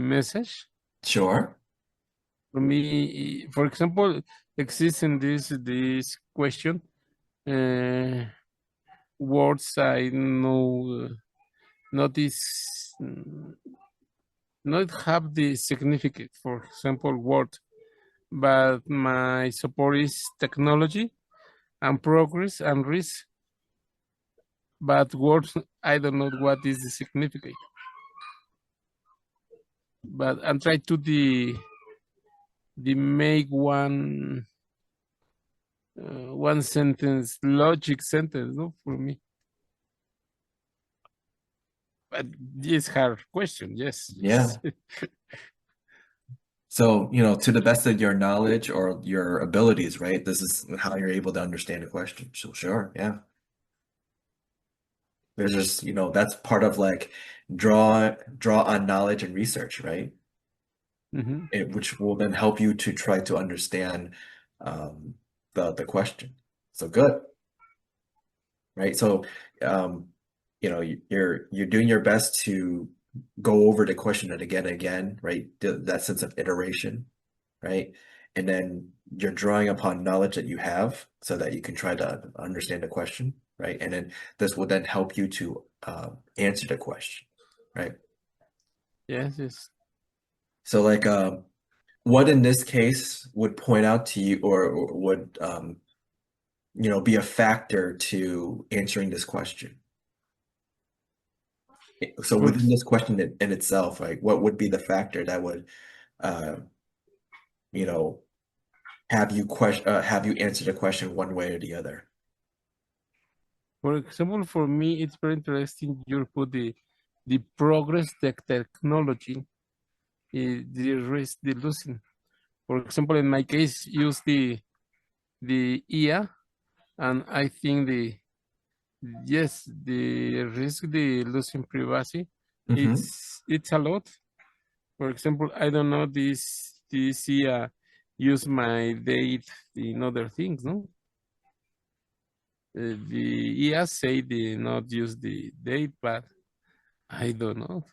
message. Sure. For me, for example, exists in this question words I know notice not have the significant. For example, word, but my support is technology and progress and risk. But words, I don't know what is the significant. But I'm trying to the make one sentence logic sentence, no, for me. But this hard question, yes. Yeah. So, to the best of your knowledge or your abilities, right? This is how you're able to understand a question. So sure, yeah. There's just, that's part of like draw on knowledge and research, right? which will then help you to try to understand the question. So good, right? So you're doing your best to go over the question again and again, right? That sense of iteration, right? And then you're drawing upon knowledge that you have so that you can try to understand the question, right? And then this will then help you to answer the question, right? Yes. So like what in this case would point out to you or would be a factor to answering this question? So within this question in itself, like what would be the factor that would have you answer the question one way or the other? For example, for me, it's very interesting you put the progress technology, the risk, the losing. For example, in my case, use the IA, and I think the risk, the losing privacy, it's a lot. For example, I don't know this IA use my date in other things, no? The IA say they not use the date, but I don't know.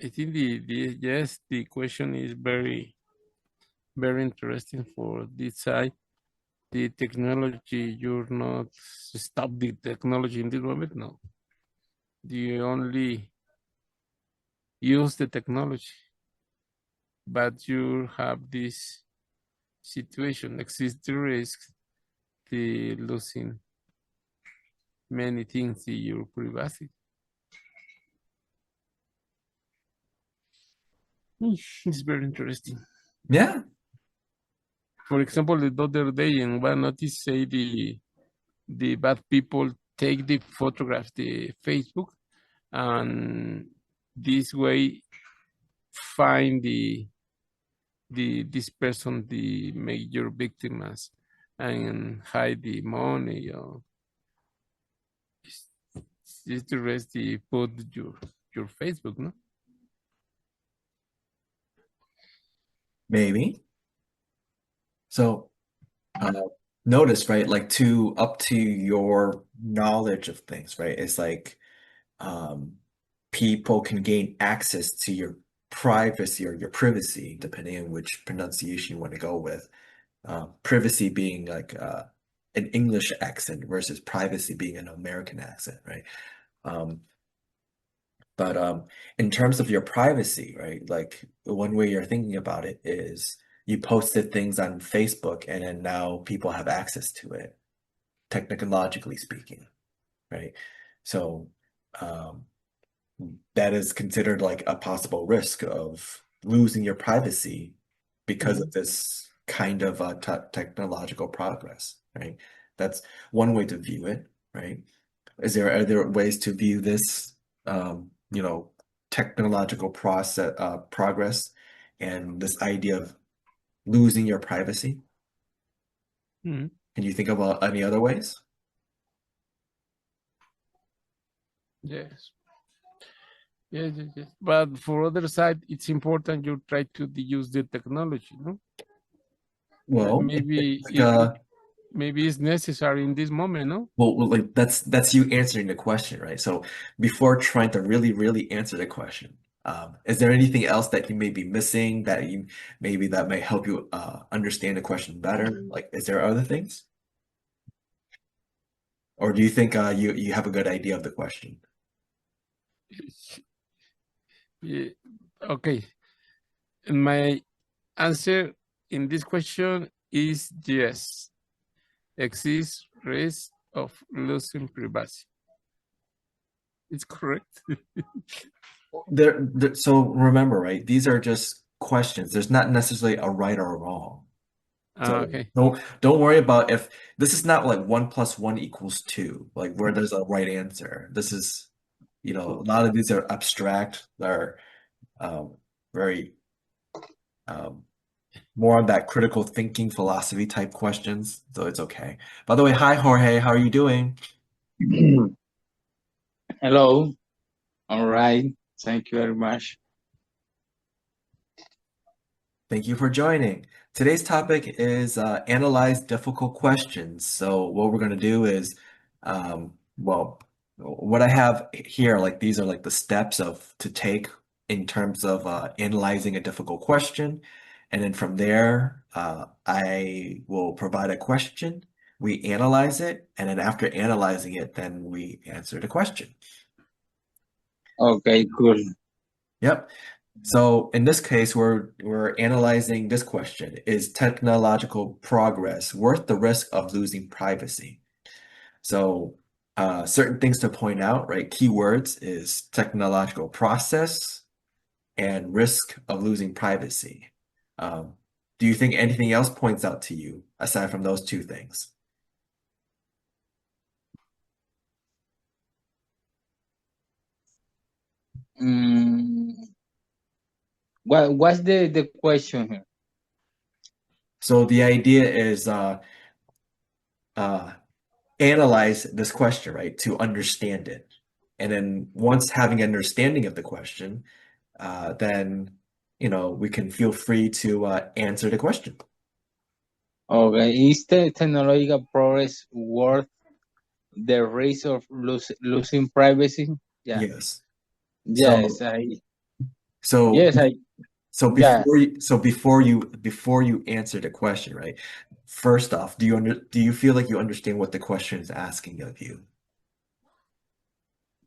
I think the question is very, very interesting for this side. The technology, you're not stop the technology in this moment, no. You only use the technology, but you have this situation, exists the risk, the losing many things in your privacy. It's very interesting. Yeah. For example, the other day in one notice say the bad people take the photograph, the Facebook, and this way find this person, the major victims, and hide the money. Or it's the rest they put your Facebook, no? Maybe. So notice, right? Like up to your knowledge of things, right? It's like people can gain access to your privacy or your privacy, depending on which pronunciation you want to go with. Privacy being like an English accent versus privacy being an American accent, right? But in terms of your privacy, right? Like one way you're thinking about it is you posted things on Facebook and then now people have access to it, technologically speaking, right? So that is considered like a possible risk of losing your privacy because of this kind of technological progress, right? That's one way to view it, right? Are there ways to view this, technological progress and this idea of losing your privacy? Can you think about any other ways? Yes. But for other side, it's important you try to use the technology, no? Well, maybe maybe it's necessary in this moment, no? Well, like that's you answering the question, right? So before trying to really, really answer the question, is there anything else that you may be missing that may help you understand the question better? Like, is there other things? Or do you think you have a good idea of the question? Yeah. Okay. My answer in this question is yes. Exists risk of losing privacy. It's correct. So remember, right? These are just questions. There's not necessarily a right or a wrong. So Okay. don't worry about if this is not like 1 + 1 = 2, like where there's a right answer. This is, a lot of these are abstract. They're very more on that critical thinking philosophy type questions. So it's okay. By the way, hi Jorge, how are you doing? Hello. All right. Thank you very much. Thank you for joining. Today's topic is analyze difficult questions. So what we're going to do is, well, what I have here, like these are like the steps to take in terms of analyzing a difficult question. And then from there, I will provide a question, we analyze it, and then after analyzing it, then we answer the question. Okay, cool. Yep. So in this case, we're analyzing this question: is technological progress worth the risk of losing privacy? So certain things to point out, right? Keywords is technological process and risk of losing privacy. Do you think anything else points out to you aside from those two things? What's the question here? So the idea is analyze this question, right, to understand it. And then once having an understanding of the question, then, we can feel free to answer the question. Okay, is the technological progress worth the risk of losing privacy? Yeah. Yes. Yes, So yes, so yeah. before you answer the question, right? First off, do you feel like you understand what the question is asking of you?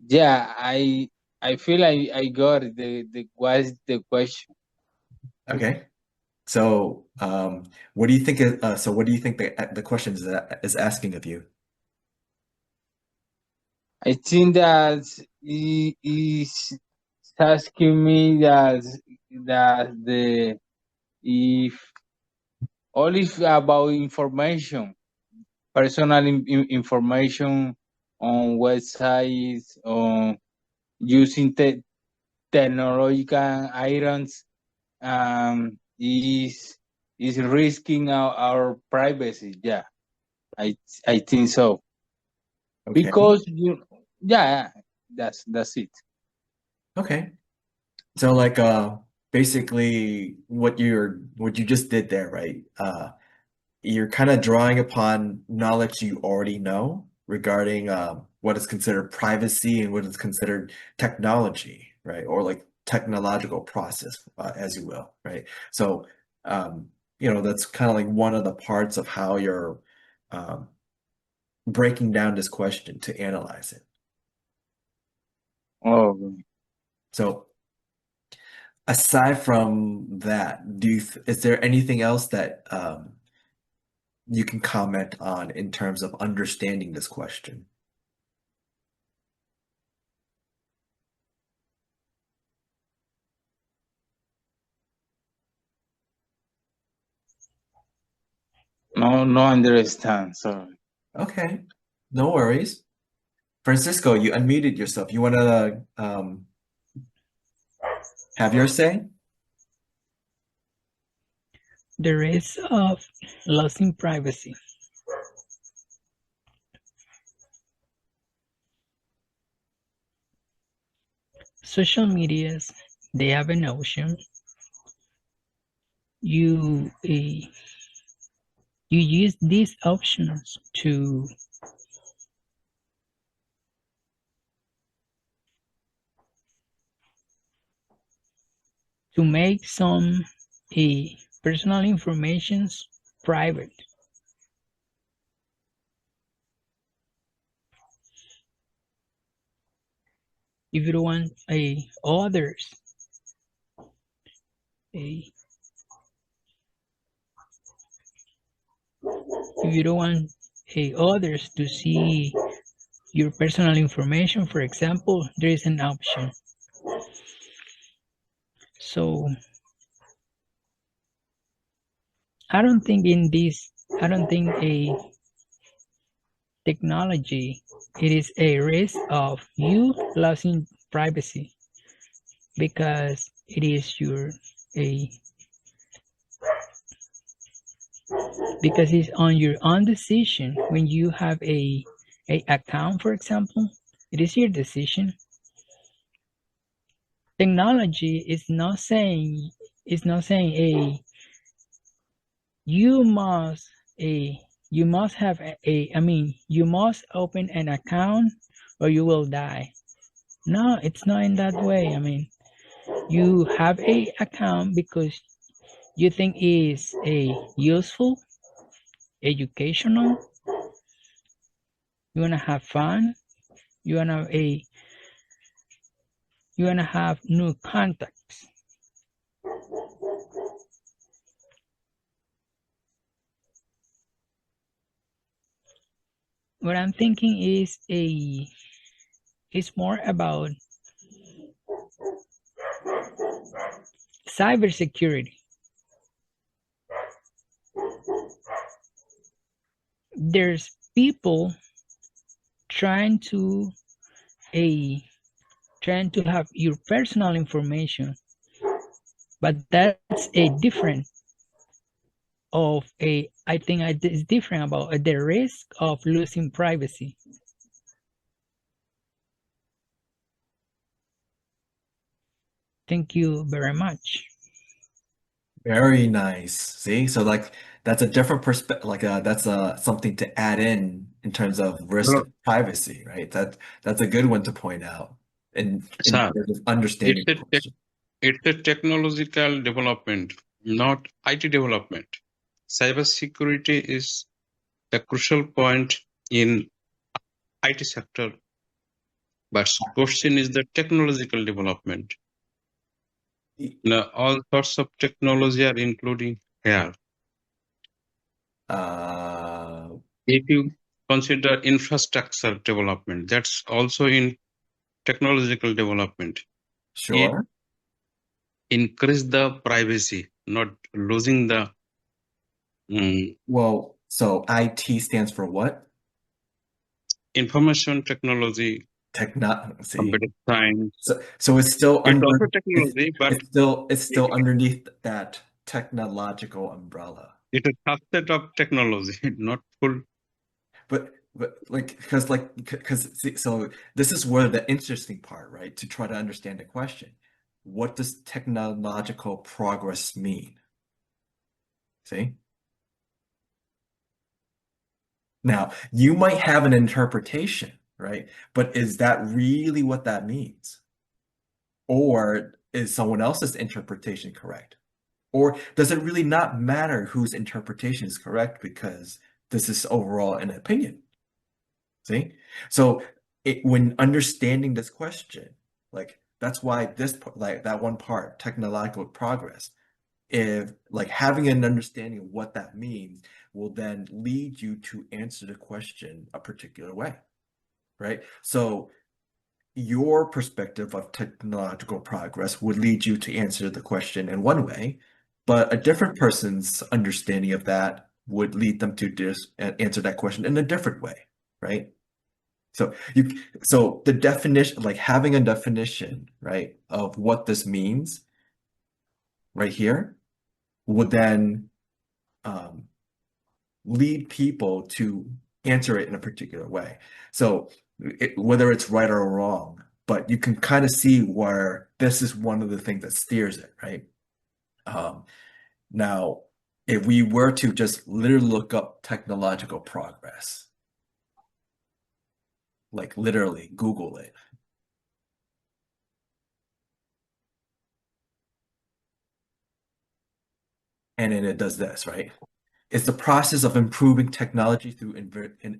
Yeah, I feel I got it. What's the question? Okay. So what do you think the question is asking of you? I think that he is asking me that the if all is about information, personal information on websites, on using technological items, is risking our privacy. Yeah, I think so. Okay. Because yeah, that's it. Okay. So like basically what you just did there, right? You're kind of drawing upon knowledge you already know regarding what is considered privacy and what is considered technology, right? Or like technological process, as you will, right? So that's kind of like one of the parts of how you're breaking down this question to analyze it. Oh, So aside from that, is there anything else that you can comment on in terms of understanding this question? no understand. Sorry. Okay, no worries. Francisco, you unmuted yourself. You want to have your say? The risk of losing privacy. Social medias, they have a notion. You use these options to make some personal informations private. If you don't want others if you don't want others to see your personal information, for example, there is an option. So I don't think a technology, it is a risk of you losing privacy, because it is because it's on your own decision. When you have a account, for example, it is your decision. Technology is not saying you must have you must open an account or you will die. No, it's not in that way. I mean, you have a account because you think is a useful, educational, you wanna have fun, you wanna have new contacts. What I'm thinking is it's more about cybersecurity. There's people trying to have your personal information, but that's a different of a I think it's different about the risk of losing privacy. Thank you very much. Very nice. See, so like that's a different perspective. Like that's something to add in terms of risk Well, of privacy, right? That's a good one to point out in sir, terms of understanding the question. it's a technological development, not IT development. Cybersecurity is a crucial point in IT sector, but question is the technological development. Now, all sorts of technology are including here. If you consider infrastructure development, that's also in technological development. Sure. Increase the privacy, not losing the Well, so IT stands for what? information technology, See, computer science. so it's still It's also under technology, but it's still underneath that technological umbrella. it's a subset of technology, not full. But so this is where the interesting part, right? To try to understand the question. What does technological progress mean? See? Now, you might have an interpretation, right? But is that really what that means? Or is someone else's interpretation correct? Or does it really not matter whose interpretation is correct because this is overall an opinion? See? So when understanding this question, like that's why like that one part, technological progress, if like having an understanding of what that means will then lead you to answer the question a particular way, right? So your perspective of technological progress would lead you to answer the question in one way, but a different person's understanding of that would lead them to just answer that question in a different way, right? So the definition, like having a definition, right, of what this means right here would then lead people to answer it in a particular way. So whether it's right or wrong, but you can kind of see where this is one of the things that steers it, right? Now, if we were to just literally look up technological progress, like literally Google it, and then it does this, right? It's the process of improving technology through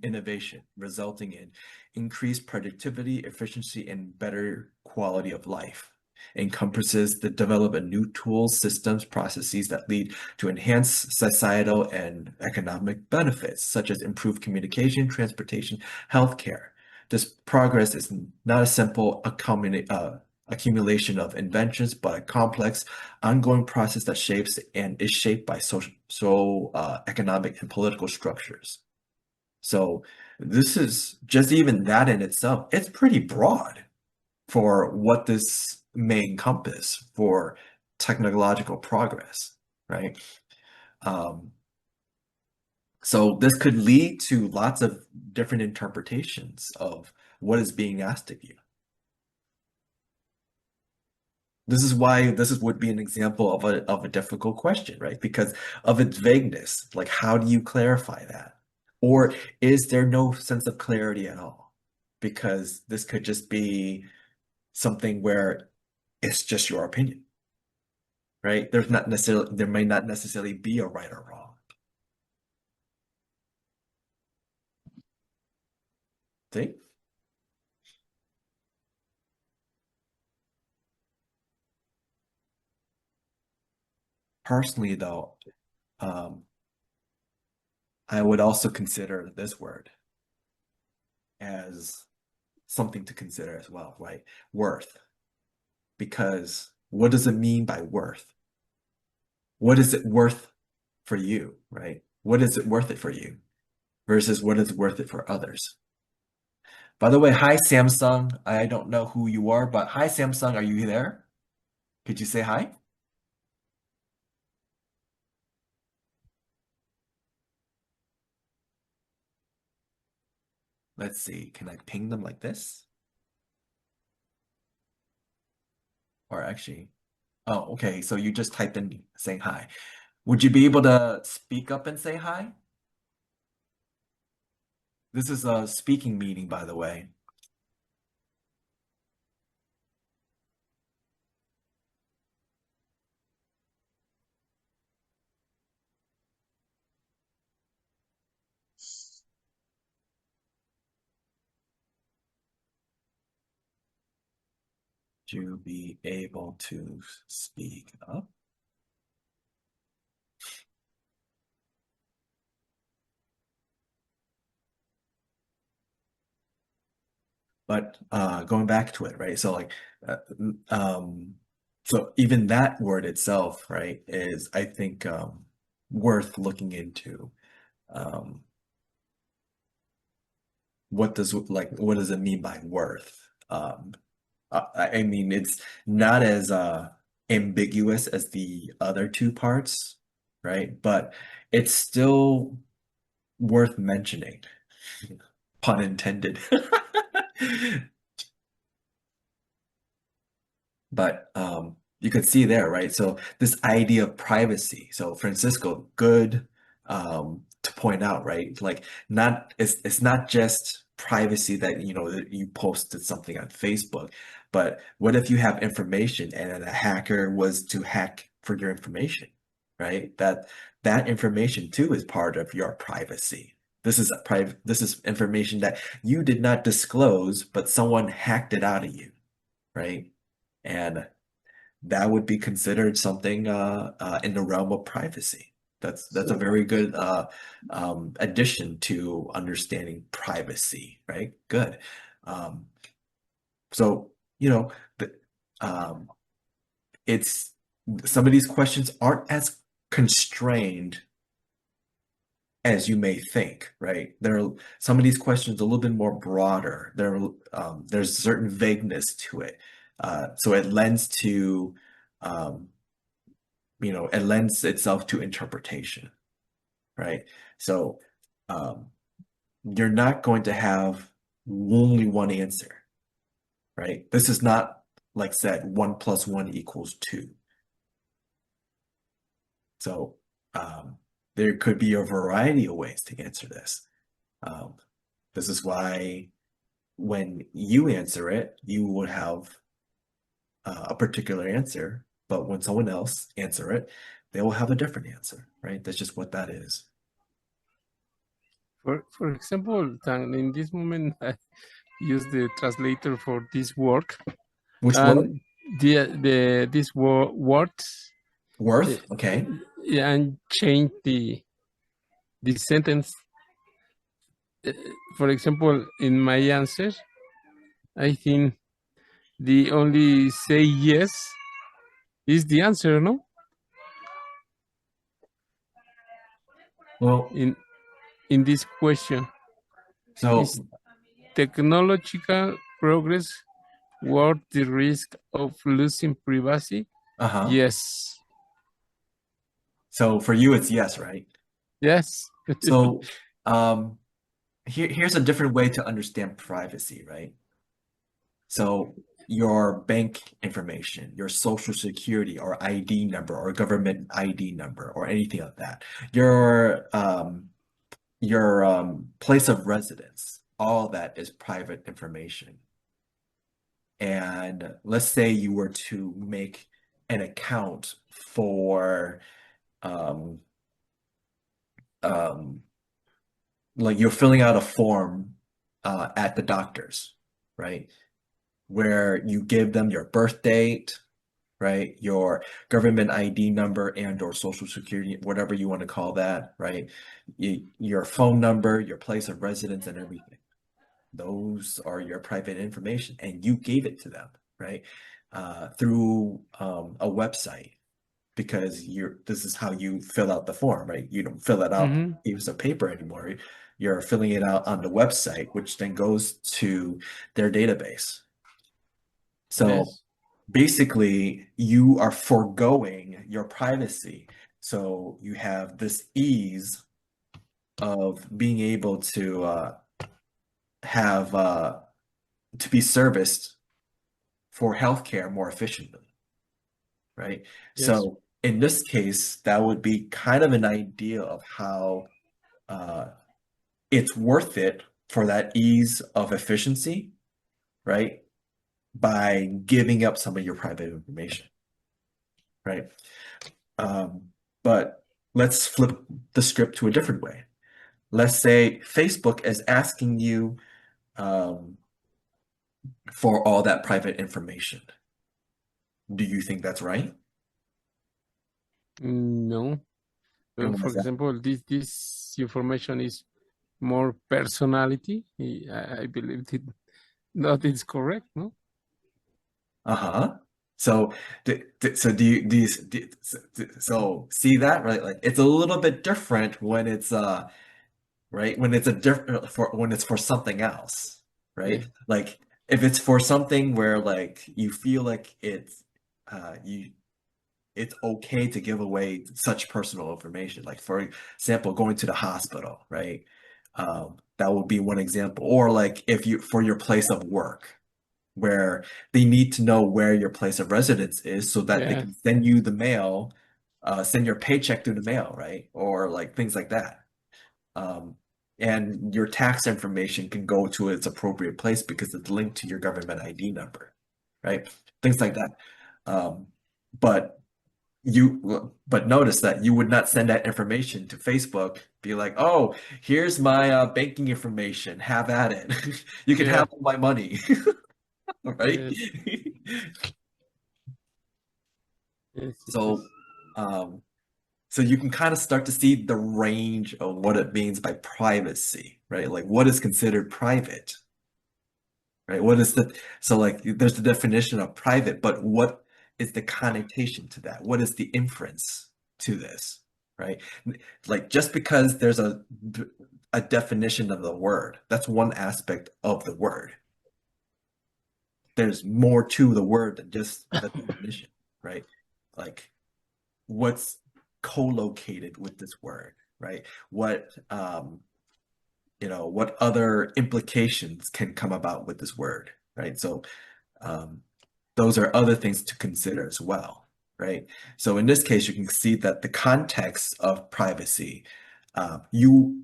innovation, resulting in increased productivity, efficiency, and better quality of life. It encompasses the development of new tools, systems, processes that lead to enhanced societal and economic benefits, such as improved communication, transportation, healthcare. This progress is not a simple accumulation of inventions, but a complex, ongoing process that shapes and is shaped by social, economic, and political structures. So this is just even that in itself, it's pretty broad for what this may encompass for technological progress, right? So this could lead to lots of different interpretations of what is being asked of you. This would be an example of a difficult question, right? Because of its vagueness. Like, how do you clarify that? Or is there no sense of clarity at all? Because this could just be something where it's just your opinion, right? There may not necessarily be a right or wrong. See? Personally, though, I would also consider this word as something to consider as well, right? Worth. Because what does it mean by worth? What is it worth for you, right? What is it worth it for you versus what is worth it for others? By the way, hi Samsung. I don't know who you are, but hi Samsung, are you there? Could you say hi? Let's see, can I ping them like this? Or actually, oh, okay, so you just type in saying hi. Would you be able to speak up and say hi? This is a speaking meeting, by the way. To be able to speak up. But going back to it, right? So like, so even that word itself, right, is I think worth looking into. What does it mean by worth? I mean, it's not as ambiguous as the other two parts, right? But it's still worth mentioning. Pun intended. But you could see there, right? So this idea of privacy. So Francisco, good to point out, right? Like it's not just privacy that that you posted something on Facebook, but what if you have information and a hacker was to hack for your information, right? That information too is part of your privacy. This is information that you did not disclose, but someone hacked it out of you, right? And that would be considered something in the realm of privacy. That's a very good addition to understanding privacy, right? Good. So it's some of these questions aren't as constrained as you may think, right? Some of these questions a little bit more broader. There's certain vagueness to it. So it lends to, it lends itself to interpretation, right? So you're not going to have only one answer, right? This is not, like said, 1 + 1 = 2. So there could be a variety of ways to answer this. This is why when you answer it, you would have a particular answer, but when someone else answer it, they will have a different answer, right? That's just what that is. For example, in this moment, I use the translator for this work. Which word? This words. Worth? Okay. Yeah, and change the sentence. For example, in my answer, I think the only say yes is the answer, no? Well, in this question, so is technological progress worth the risk of losing privacy? Yes. So for you, it's yes, right? Yes. So here's a different way to understand privacy, right? So your bank information, your social security or ID number or government ID number or anything like that. Your place of residence, all that is private information. And let's say you were to make an account for like you're filling out a form at the doctor's, right? Where you give them your birth date, right? Your government ID number and or social security, whatever you want to call that, right? Your phone number, your place of residence and everything. Those are your private information and you gave it to them, right? Through a website because this is how you fill out the form, right? You don't fill it out on a piece of paper anymore. You're filling it out on the website, which then goes to their database. So Yes. basically, you are foregoing your privacy. So you have this ease of being able to have to be serviced for healthcare more efficiently, right? Yes. So in this case, that would be kind of an idea of how it's worth it for that ease of efficiency, right? By giving up some of your private information, right? But let's flip the script to a different way. Let's say Facebook is asking you for all that private information. Do you think that's right? No. And why For is that? example, this information is more personality. I believe that is correct, no? Uh-huh. So, so so see that, right? Like it's a little bit different when it's right? When it's when it's for something else, right? Yeah. Like if it's for something where like you feel like it's it's okay to give away such personal information. Like for example, going to the hospital, right? That would be one example. Or like if you for your place of work, where they need to know where your place of residence is so that they Yeah. can send you the mail, send your paycheck through the mail, right? Or like things like that. And your tax information can go to its appropriate place because it's linked to your government ID number, right? Things like that. But notice that you would not send that information to Facebook, be like, oh, here's my banking information, have at it. You can Yeah. have all my money, right? Yes. Yes. So, so you can kind of start to see the range of what it means by privacy, right? Like what is considered private, right? So like there's the definition of private, but what is the connotation to that? What is the inference to this, right? Like just because there's a definition of the word, that's one aspect of the word. There's more to the word than just the definition, right? Like what's co-located with this word, right? What what other implications can come about with this word, right? So those are other things to consider as well, right? So in this case, you can see that the context of privacy, you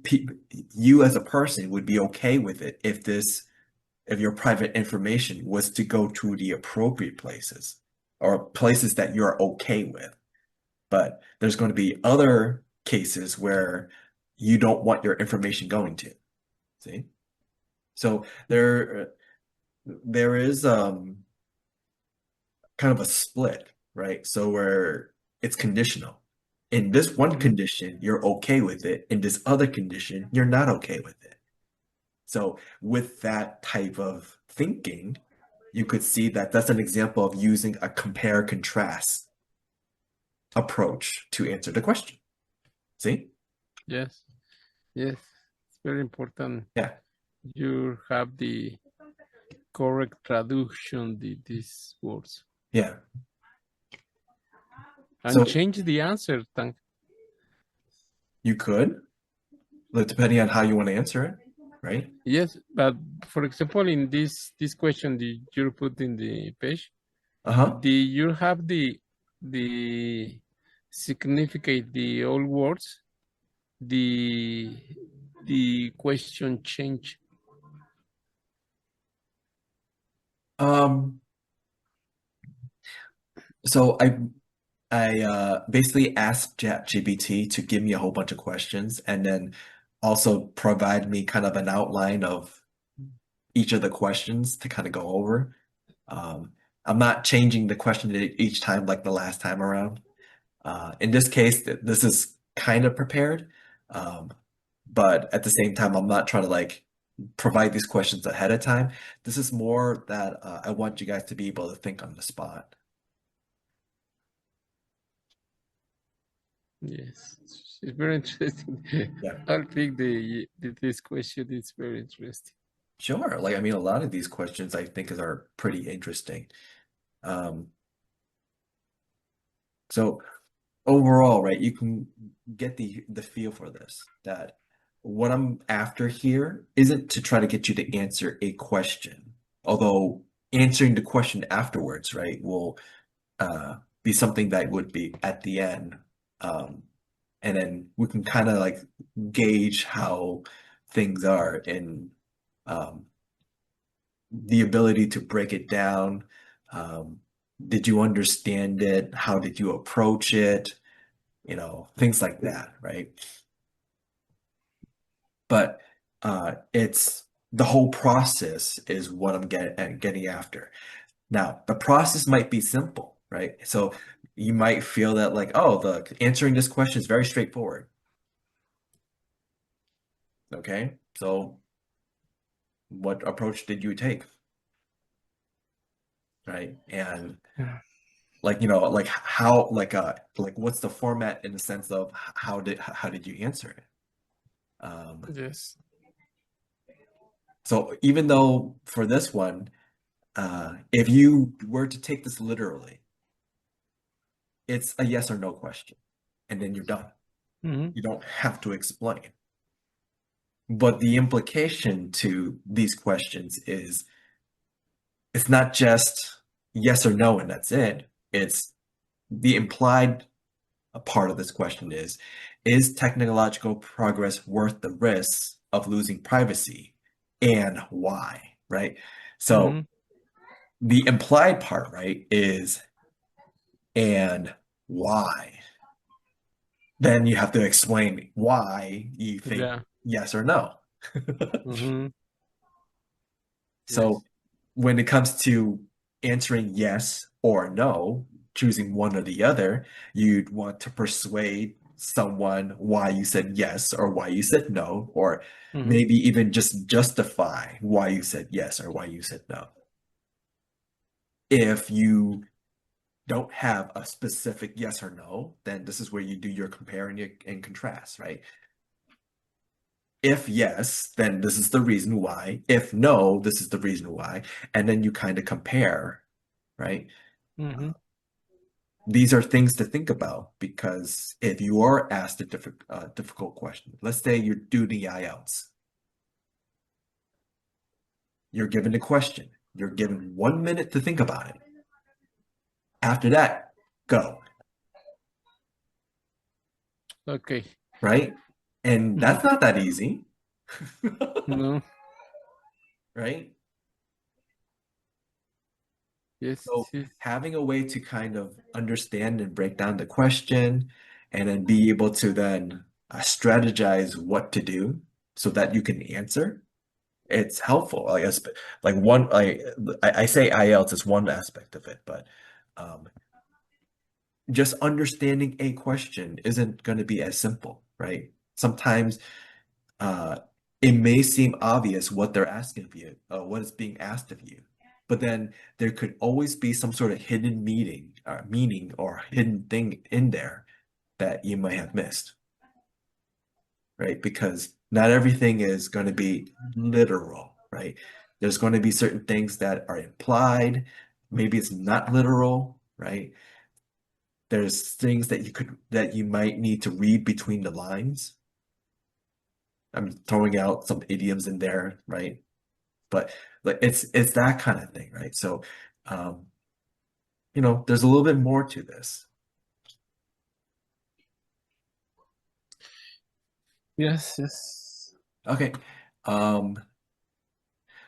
as a person would be okay with it if your private information was to go to the appropriate places or places that you're okay with. But there's going to be other cases where you don't want your information going to. See? So there is kind of a split, right? So where it's conditional. In this one condition, you're okay with it. In this other condition, you're not okay with it. So with that type of thinking, you could see that that's an example of using a compare contrast approach to answer the question. See? Yes. Yes. It's very important. Yeah. You have the correct traduction these words. Yeah. And So change the answer, Thanh. you could, depending on how you want to answer it, right? Yes, but for example, in this question that you put in the page, Uh-huh. you have the significate the old words, the question change. So I basically asked ChatGPT to give me a whole bunch of questions and then also provide me kind of an outline of each of the questions to kind of go over. I'm not changing the question each time like the last time around. In this case, this is kind of prepared, but at the same time, I'm not trying to like provide these questions ahead of time. This is more that I want you guys to be able to think on the spot. Yes, it's very interesting. Yeah. I'll think this question is very interesting. Sure. Like, I mean, a lot of these questions I think are pretty interesting. So overall, right, you can get the feel for this, that what I'm after here isn't to try to get you to answer a question, although answering the question afterwards, right, will be something that would be at the end. And then we can kind of like gauge how things are in the ability to break it down. Did you understand it? How did you approach it? You know, things like that, right? But it's the whole process is what I'm getting after. Now, the process might be simple, right? So you might feel that like, oh, the answering this question is very straightforward. Okay, so what approach did you take? Right? And like, you know, like how, like what's the format in the sense of how did you answer it? Yes. So even though for this one, if you were to take this literally, it's a yes or no question, and then you're done. You don't have to explain. But the implication to these questions is it's not just yes or no and that's it. It's the implied part of this question is technological progress worth the risks of losing privacy and why, right? So the implied part, right, is and why. Then you have to explain why you think yes or no. So when it comes to answering yes or no, choosing one or the other, you'd want to persuade someone why you said yes or why you said no, or maybe even just justify why you said yes or why you said no. If you don't have a specific yes or no, then this is where you do your compare and contrast, right? If yes, then this is the reason why. If no, this is the reason why. And then you kind of compare, right? These are things to think about because if you are asked a difficult question, let's say you're doing the IELTS. You're given a question. You're given 1 minute to think about it. After that, go. Okay. Right? And that's not that easy. No. Right? Yes. So having a way to kind of understand and break down the question and then be able to then strategize what to do so that you can answer, it's helpful. I guess like one, I say IELTS is one aspect of it, but just understanding a question isn't going to be as simple, right? Sometimes it may seem obvious what they're asking of you, what is being asked of you, but then there could always be some sort of hidden meaning or hidden thing in there that you might have missed, right? Because not everything is going to be literal, right? There's going to be certain things that are implied. Maybe it's not literal, right? There's things that you might need to read between the lines. I'm throwing out some idioms in there, right? But like it's that kind of thing, right? So, there's a little bit more to this. Yes, yes. Okay.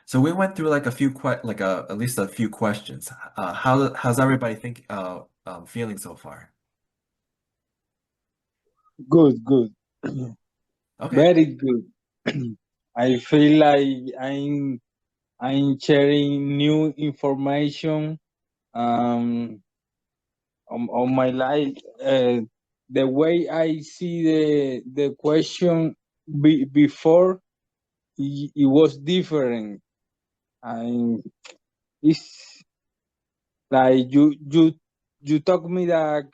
So we went through like a few at least a few questions. How's everybody feeling so far? Good, good. Okay. Very good. I feel like I'm sharing new information on my life. The way I see the question before, it was different. It's like you talk me that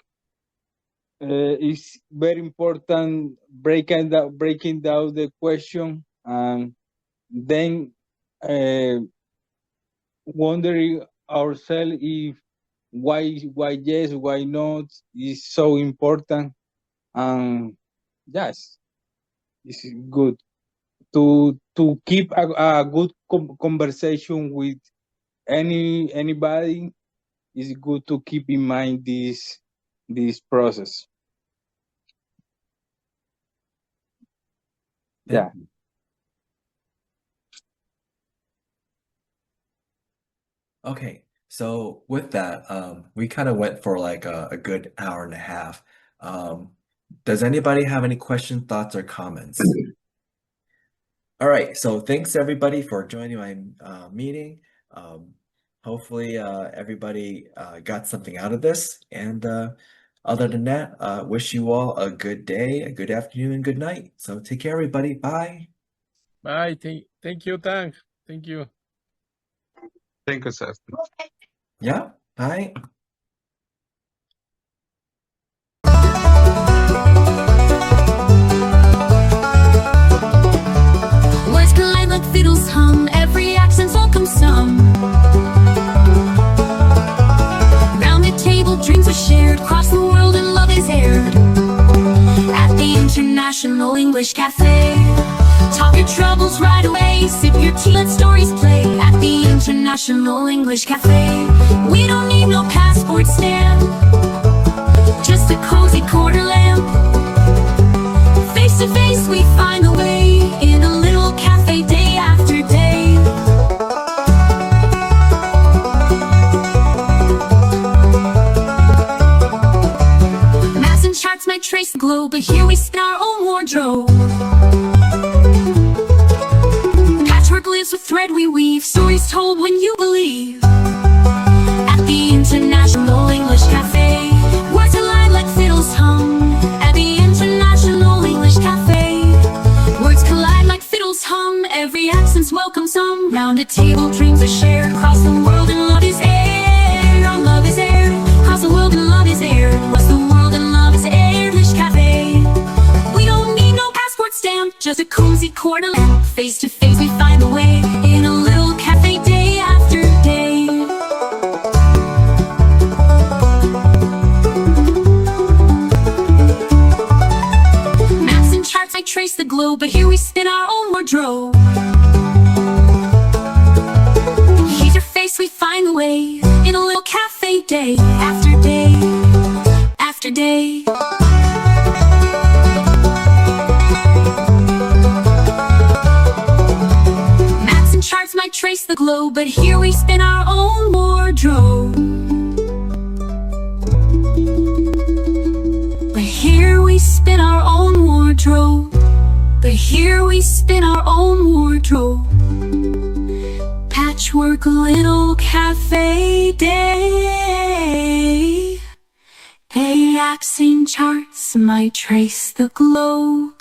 it's very important breaking down the question, and then wondering ourselves if why yes, why not is so important. And yes, it's good to keep a good conversation with anybody. It's good to keep in mind this process. Yeah. Thank you. Okay, so with that, we kind of went for like a good hour and a half. Does anybody have any questions, thoughts, or comments? All right, so thanks everybody for joining my meeting. Hopefully everybody got something out of this. And other than that, wish you all a good day, a good afternoon, and good night. So take care, everybody. Bye. Bye. Thank you, Tang. Thank you. Thank you, sir. Yeah, bye. Words collide like fiddles hum, every accent's welcome some. Round the table, dreams are shared, across the world and love is aired. At the International English Cafe, talk your troubles right away, sip your tea, let stories play. At the International English Cafe, we don't need no passport stamp, just a cozy quarter lamp. Face to face we find the way, in a little cafe day after day. Maps and charts might trace the globe, but here we spin our own wardrobe. Patchwork lives with thread we weave, stories told when you believe. At the International English Cafe, words align like fiddles hum. At the International English Cafe, words collide like fiddles hum, every accent's welcome some. Round a table, dreams are shared, across the world and love is aired. Our love is aired, across the world and love is aired. Across the world and love is aired. English Cafe, we don't need no passport stamp, just a cozy corner lamp. Face to face we find the way, in a little cafe day after day. Maps and charts might trace the globe, but here we spin our own wardrobe. Here's your face, we find the way, in a little cafe day after day after day. Maps and charts might trace the globe, but here we spin our own wardrobe. But here we spin our own wardrobe. But here we spin our own wardrobe. Patchwork little cafe day. Hey, accent charts might trace the globe.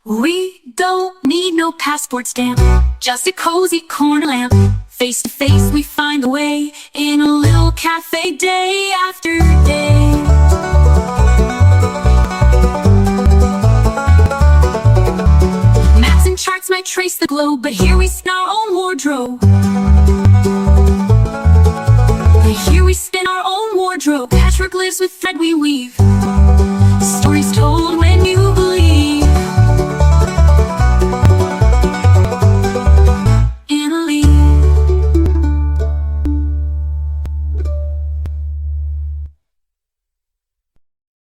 We don't need no passport stamp, just a cozy corner lamp. Face to face we find the way, in a little cafe day after day. Maps and charts might trace the globe, but here we spin our own wardrobe. But here we spin our own wardrobe. wardrobe. Patchwork lives with thread we weave. Stories told